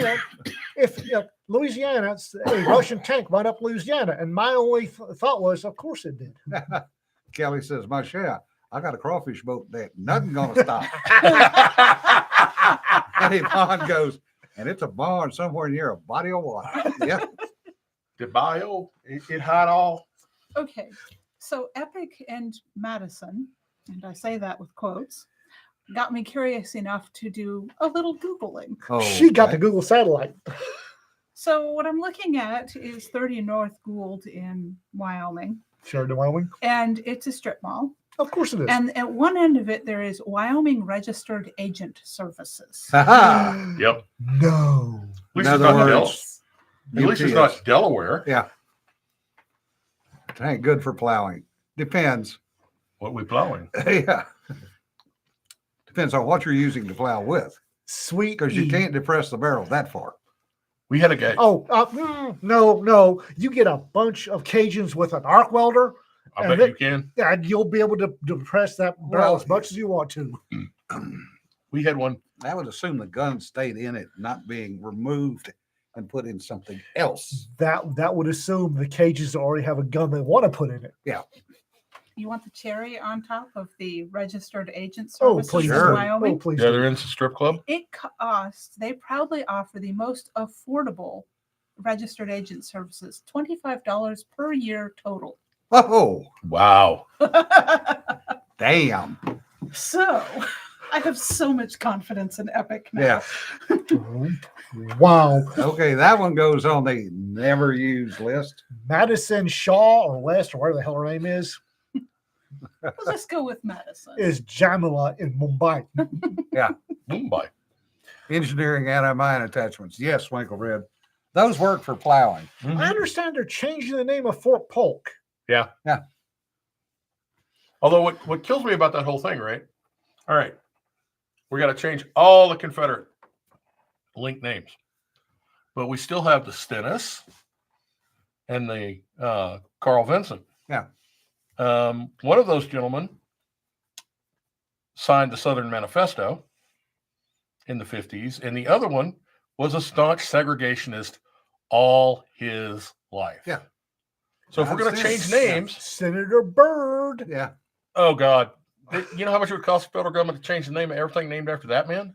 if Louisiana, a Russian tank went up Louisiana, and my only thought was, of course it did. Kelly says, my share, I got a crawfish boat there. Nothing gonna stop. And Yvonne goes, and it's a barn somewhere near a body of water. Yeah. The bio, it had all. Okay, so Epic and Madison, and I say that with quotes, got me curious enough to do a little Googling. Oh, She got the okay. Google satellite. So what I'm looking at is 30 North Gould in Wyoming, Sheridan, Wyoming. and it's a strip mall. Of course it is. And at one end of it, there is Wyoming Registered Agent Services. Ha-ha. Yep. No. At least In it's other not words, At least it's UPS. not Delaware. Yeah. It ain't good for plowing. Depends. What we plowing? Yeah. Depends on what you're using to plow with, Sweet. because you E. can't depress the barrel that far. We had a guy. Oh, no. You get a bunch of Cajuns with an arc welder, I and bet you can. and you'll be able to depress that barrel Well, as much as you want to. We had one. I would assume the gun stayed in it, not being removed and put in something else. That would assume the Cajuns already have a gun they want to put in it. You want the cherry on top of the registered agent Oh, services please. in Sure. Do. Wyoming? Oh, please. Yeah, do. they're in the strip club. It costs, they proudly offer the most affordable registered agent services, $25 per year total. Oh, Wow. damn. So I have so much confidence in Epic now. Yeah. Wow. Okay, that one goes on the never used list. Madison Shaw or West or whatever the hell her name is We'll just go with Madison. is Jamila in Mumbai. Mumbai. Engineering anti-mine attachments. Yes, Winkle Red. Those work for plowing. Mhm. I understand they're changing the name of Fort Polk. Yeah. Yeah. Although what kills me about that whole thing, right? All right. We got to change all the Confederate link names. But we still have the Stennis and the Carl Vinson. Yeah. One of those gentlemen signed the Southern Manifesto in the 50s, and the other one was a staunch segregationist all his life. Yeah. So if we're going to change Yeah. names, Senator Byrd. Yeah. oh God, you know how much it would cost the federal government to change the name of everything named after that man?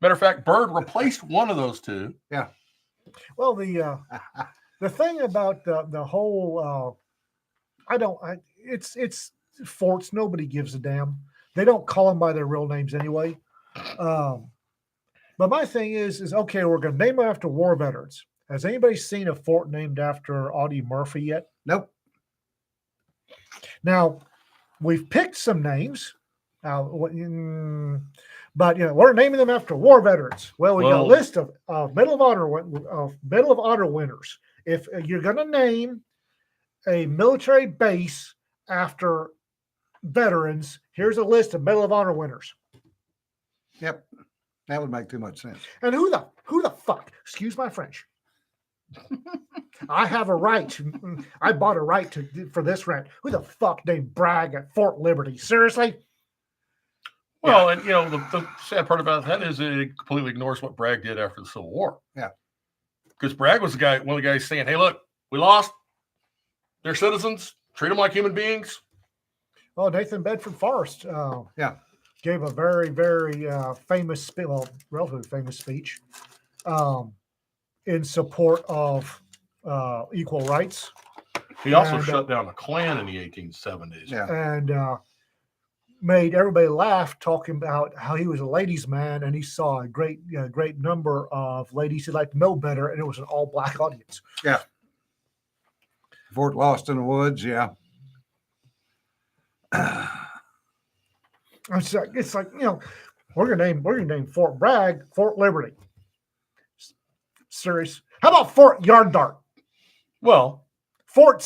Matter of fact, Byrd replaced one of those two. Well, the thing about the whole it's forts. Nobody gives a damn. They don't call them by their real names anyway. But my thing is okay, we're going to name them after war veterans. Has anybody seen a fort named after Audie Murphy yet? Nope. Now, we've picked some names, but we're naming them after war veterans. Well, we got a Well- list of Medal of Honor winners. If you're going to name a military base after veterans, here's a list of Medal of Honor winners. Yep. That would make too much sense. And who the fuck? Excuse my French. I have a right. I bought a right for this rent. Who the fuck named Bragg at Fort Liberty? Seriously? Well, and the sad part about that is it completely ignores what Bragg did after the Civil War. Yeah. Because Bragg was one of the guys saying, "Hey, look, we lost. They're citizens. Treat them like human beings." Well, Nathan Bedford Forrest Yeah. gave a very, very famous, relatively famous speech in support of equal rights. He also And, shut down the Klan in the 1870s. Yeah. And made everybody laugh, talking about how he was a ladies' man and he saw a great number of ladies who liked to know better, and it was an all-black audience. Fort Lost in the Woods. Yeah. It's like we're gonna name Fort Bragg Fort Liberty. Serious. How about Fort Yard Dark? Well, Fort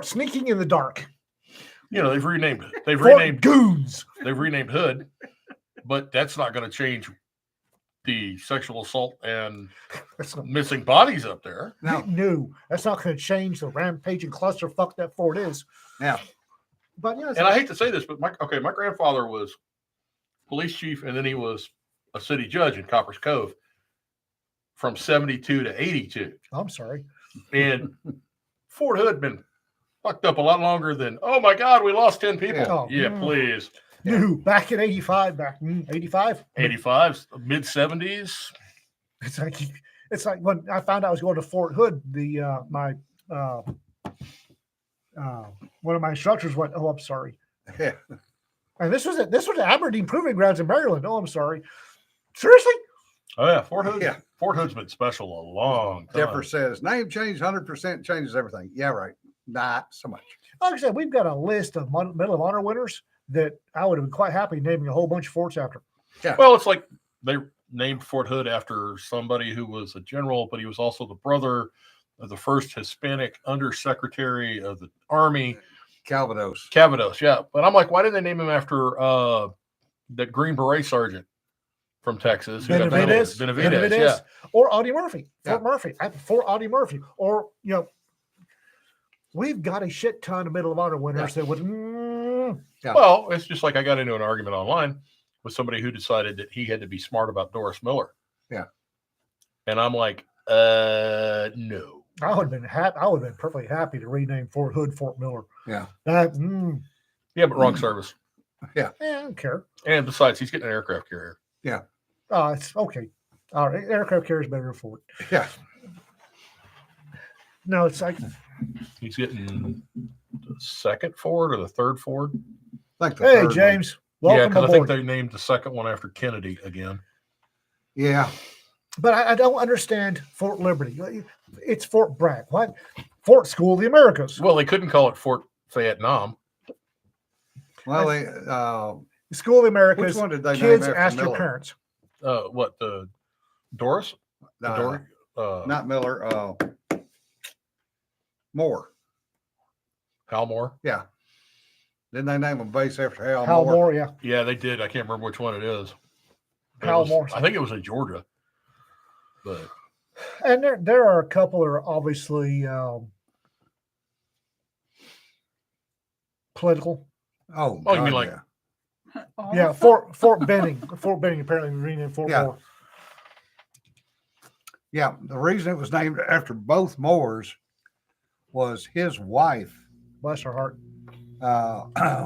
Sneaking in the Dark. they've renamed it. Fort Goons. They've renamed Hood, but that's not going to change the sexual assault and That's not missing bodies up there. No. new. That's not going to change the rampaging clusterfuck that fort is. Yeah. But And I hate to say this, but my grandfather was police chief, and then he was a city judge in Coppers Cove from 72 to 82. I'm sorry. And Fort Hood been fucked up a lot longer than, oh my God, we lost 10 people. Yeah. Yeah, Oh. please. New back in 85, 85. 85s, mid 70s. It's like when I found out I was going to Fort Hood, one of my instructors went, "Oh, I'm sorry." Yeah. And this was at Aberdeen Proving Grounds in Maryland. Oh, I'm sorry. Seriously? Oh yeah, Fort Hood. Yeah. Fort Hood's been special a long time. Dipper says name change 100% changes everything. Yeah, right. Not so much. Like I said, we've got a list of Medal of Honor winners that I would have been quite happy naming a whole bunch of forts after. Well, it's like they named Fort Hood after somebody who was a general, but he was also the brother of the first Hispanic undersecretary of the Army, Calvados. Cavados. Yeah, but I'm like, why didn't they name him after the Green Beret sergeant from Texas? who got Benavides, Benavides, yeah. or Audie Murphy, Fort Yeah. Murphy, Fort Audie Murphy, or we've got a shit ton of Medal of Honor winners that would. Yeah. Well, it's just like I got into an argument online with somebody who decided that he had to be smart about Doris Miller. Yeah. And I'm like, no. I would have been happy. I would have been perfectly happy to rename Fort Hood Fort Miller. Yeah. That Yeah, but wrong service. Yeah, I don't care. And besides, he's getting an aircraft carrier. It's okay. All right, aircraft carrier is better than Ford. Yeah. No, it's like He's getting the second Ford or the third Ford. I think the hey, third one. James, Yeah, welcome because I think aboard. they named the second one after Kennedy again. Yeah. But I don't understand Fort Liberty. It's Fort Bragg. What? Fort School of the Americas. Well, they couldn't call it Fort Vietnam. Well, they School of the which Americas. one did they Kids name after ask your Miller? parents. What, the Doris? The Not Miller. Moore. Hal Moore? Yeah. Didn't they name a base after Hal Hal Moore? Moore, yeah. Yeah, they did. I can't remember which one it is. But it Hal was- Moore. I think it was in Georgia. But And there are a couple that are obviously political. Oh, you God, mean like- yeah. All Yeah, of them? Fort Benning. Fort Benning apparently renamed Fort Yeah. Moore. Yeah, the reason it was named after both Moores was his wife Bless her heart.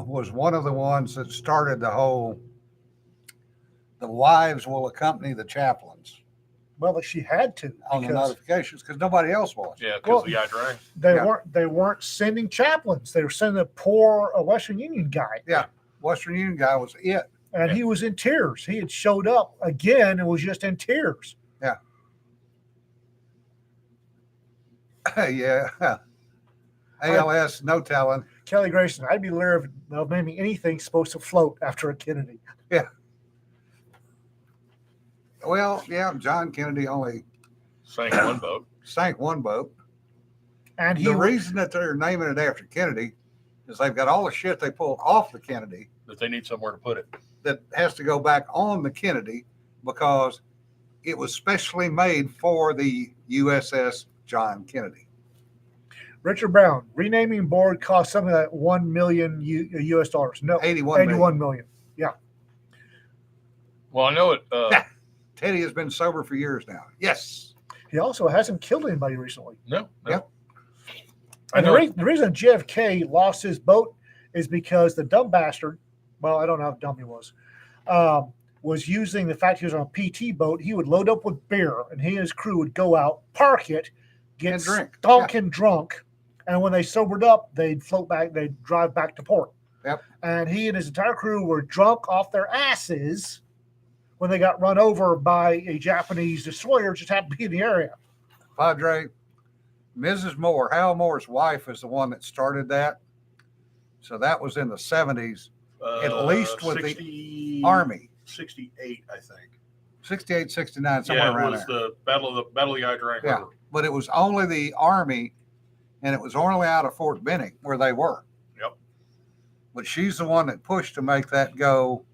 was one of the ones that started the whole the wives will accompany the chaplains Well, she had to on the because notifications because nobody else was. yeah, Well, because the IDRA. they weren't sending chaplains. They were sending a poor Western Union guy. Yeah, Western Union guy was it. And he was in tears. He had showed up again and was just in tears. Yeah. ALS, no telling. Kelly Grayson, I'd be leery of naming anything supposed to float after a Kennedy. Well, yeah, John Kennedy only Sank one boat. sank one boat. And he The reason that they're naming it after Kennedy is they've got all the shit they pulled off the Kennedy That they need somewhere to put it. that has to go back on the Kennedy because it was specially made for the USS John Kennedy. Richard Brown, renaming board cost something like $1 million US dollars. No, 81 81 million. Well, I know it. Teddy has been sober for years now. Yes. He also hasn't killed anybody recently. No. Yep. I And know. the reason JFK lost his boat is because the dumb bastard, well, I don't know how dumb he was using the fact he was on a PT boat. He would load up with beer and he and his crew would go out, park it, get And drink. stonking drunk. And when they sobered up, they'd float back, they'd drive back to port. Yep. And he and his entire crew were drunk off their asses when they got run over by a Japanese destroyer just happened to be in the area. Padre, Mrs. Moore, Hal Moore's wife, is the one that started that. So that was in the 70s, at least with the Army. 68, I think. 68, 69, somewhere Yeah, it around was there. the Battle of the IDRA Yeah. River. But it was only the Army, and it was only out of Fort Benning where they were. Yep. But she's the one that pushed to make that go.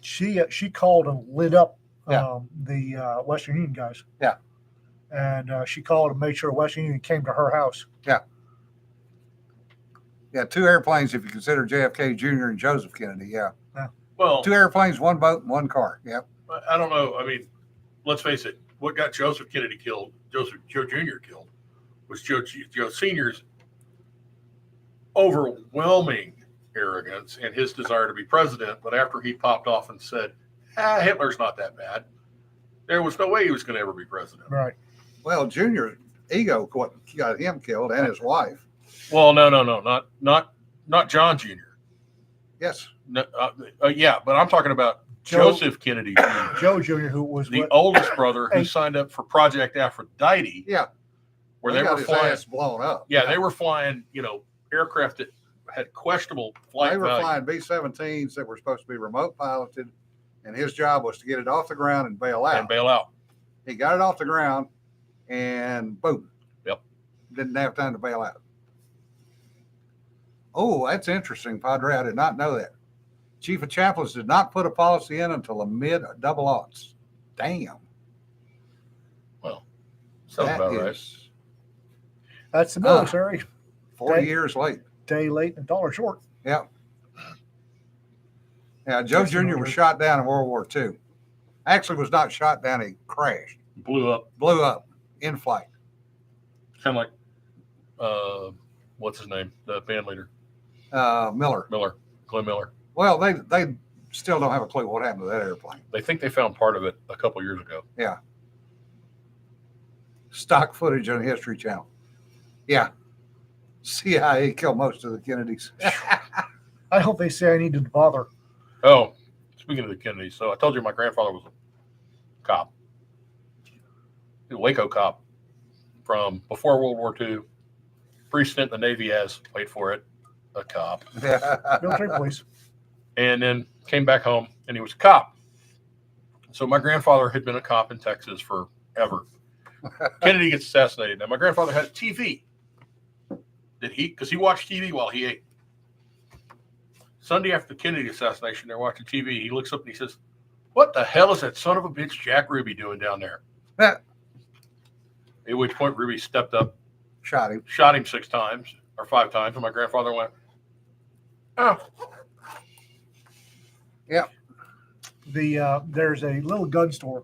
She called and lit up Yeah. the Western Union guys. Yeah. And she called and made sure Western Union came to her house. Yeah, 2 airplanes if you consider JFK Jr. and Joseph Kennedy. Yeah. Well, 2 airplanes, 1 boat, and 1 car. Yep. I don't know. I mean, let's face it. What got Joseph Kennedy killed, Joe Jr. killed, was Joe Sr.'s overwhelming arrogance and his desire to be president. But after he popped off and said, Hitler's not that bad, there was no way he was going to ever be president. Right. Well, Junior ego got him killed and his wife. Well, no, not John Jr. Yes. No, yeah, but I'm talking about Joseph Kennedy Jr., Joe Jr., who was the oldest brother who signed up for Project Aphrodite. Yeah. Where He they got were his flying. ass blown up. Yeah, they were flying, aircraft that had questionable flight They were value. flying B-17s that were supposed to be remote piloted, and his job was to get it off the ground and bail out. And bail out. He got it off the ground, and boom. Yep. Didn't have time to bail out. Oh, that's interesting, Padre. I did not know that. Chief of Chaplains did not put a policy in until the mid-double aughts. Damn. Sounds That about right. is That's the military. 40 years late. Day late and dollar short. Yeah. Yeah, Joe That's Jr. was another- shot down in World War II. Actually was not shot down, he crashed. Blew up. Blew up in flight. Kind of like, what's his name? The band leader, Miller. Miller. Glenn Miller. Well, they still don't have a clue what happened to that airplane. They think they found part of it a couple years ago. Stock footage on the History Channel. Yeah. CIA killed most of the Kennedys. I hope they say I needed to bother. Oh, speaking of the Kennedys, so I told you my grandfather was a cop. He was a Waco cop from before World War II. Brief stint in the Navy as, wait for it, a cop. Military police. And then came back home and he was a cop. So my grandfather had been a cop in Texas forever. Kennedy gets assassinated. Now my grandfather had a TV. Because he watched TV while he ate. Sunday after the Kennedy assassination, they're watching TV. He looks up and he says, "What the hell is that son of a bitch Jack Ruby doing down there?" At which point Ruby stepped up, Shot him. shot him 6 times or 5 times, and my grandfather went, "Oh." There's a little gun store.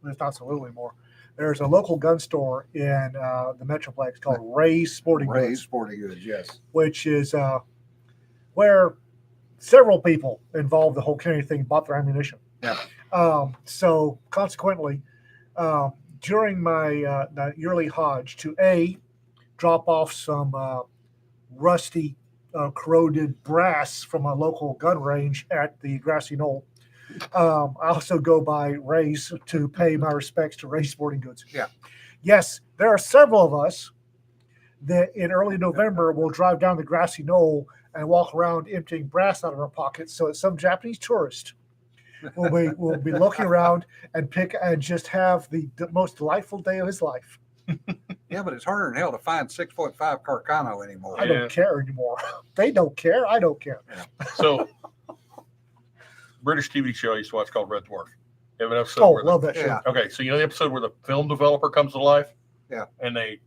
It's not so little anymore. There's a local gun store in the Metroplex called Ray's Sporting Ray's Goods, Sporting Goods, yes. which is where several people involved the whole Kennedy thing bought their ammunition. Yeah. So consequently, during my yearly Hodge to drop off some rusty, corroded brass from a local gun range at the Grassy Knoll. I also go by Ray's to pay my respects to Ray's Sporting Goods. Yeah. Yes, there are several of us that in early November will drive down the Grassy Knoll and walk around emptying brass out of our pockets so that some Japanese tourist will be looking around and pick and just have the most delightful day of his life. Yeah, but it's harder than hell to find 6.5 Carcano anymore. I don't care anymore. They don't care. I don't care. So, British TV show I used to watch called Red Dwarf. You have an episode Oh, where love that show. Yeah. okay, so you know the episode where the film developer comes to life? Yeah. And they,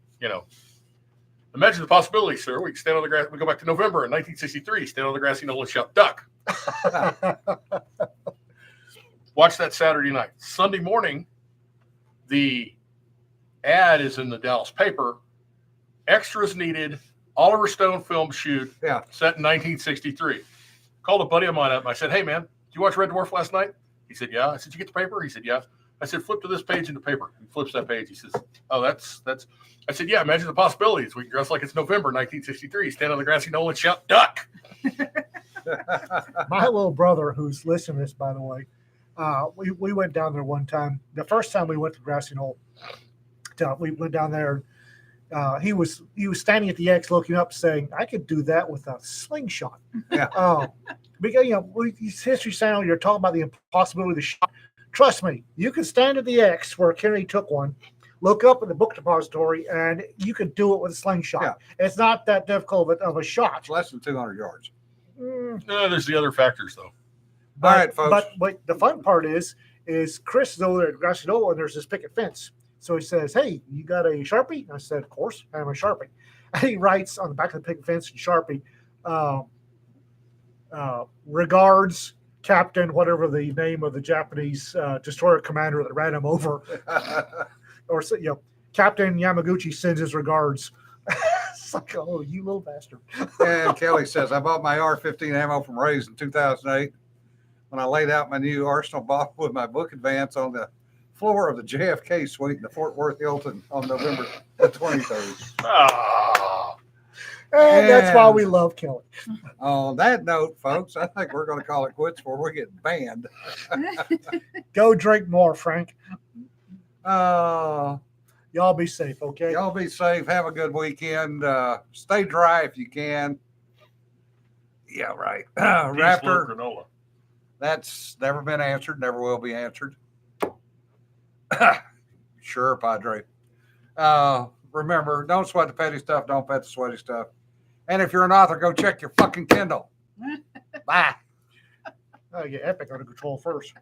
imagine the possibility, sir. We can stand on the grass. We go back to November in 1963, stand on the grassy knoll and shout, "Duck." Watch that Saturday night. Sunday morning, the ad is in the Dallas paper. Extras needed. Oliver Stone film shoot. Yeah. Set in 1963. Called a buddy of mine up and I said, "Hey, man, did you watch Red Dwarf last night?" He said, "Yeah." I said, "Did you get the paper?" He said, "Yeah." I said, "Flip to this page in the paper." He flips that page. He says, "Oh, that's." I said, "Yeah, imagine the possibilities. We can dress like it's November 1963, stand on the grassy knoll and shout, 'Duck.'" My little brother, who's listening to this, by the way, we went down there one time. The first time we went to Grassy Knoll, we went down there. He was standing at the X looking up saying, "I could do that with a slingshot." Yeah. Because, History Channel, you're talking about the impossibility of the shot. Trust me, you can stand at the X where Kennedy took one, look up at the book depository, and you could do it with a slingshot. Yeah. It's not that difficult of a shot. It's less than 200 yards. There's the other factors, though. But, All right, folks. But the fun part is Chris is over there at Grassy Knoll, and there's this picket fence. So he says, "Hey, you got a Sharpie?" I said, "Of course, I have a Sharpie." And he writes on the back of the picket fence in Sharpie, "Regards, Captain," whatever the name of the Japanese destroyer commander that ran him over, or Captain Yamaguchi sends his regards. It's like, oh, you little bastard. And Kelly says, "I bought my AR-15 ammo from Ray's in 2008 when I laid out my new Arsenal bottle with my book advance on the floor of the JFK suite in the Fort Worth Hilton on November the 23rd. Ah, And that's why we love Kelly. On that note, folks, I think we're going to call it quits before we get banned. Go drink more, Frank. Uh, Y'all be safe, okay? y'all be safe. Have a good weekend. Stay dry if you can. Yeah, right. Raptor, granola. that's never been answered, never will be answered. Sure, Padre. Remember, don't sweat the petty stuff. Don't pet the sweaty stuff. And if you're an author, go check your fucking Kindle. Bye. I get Epic under control first.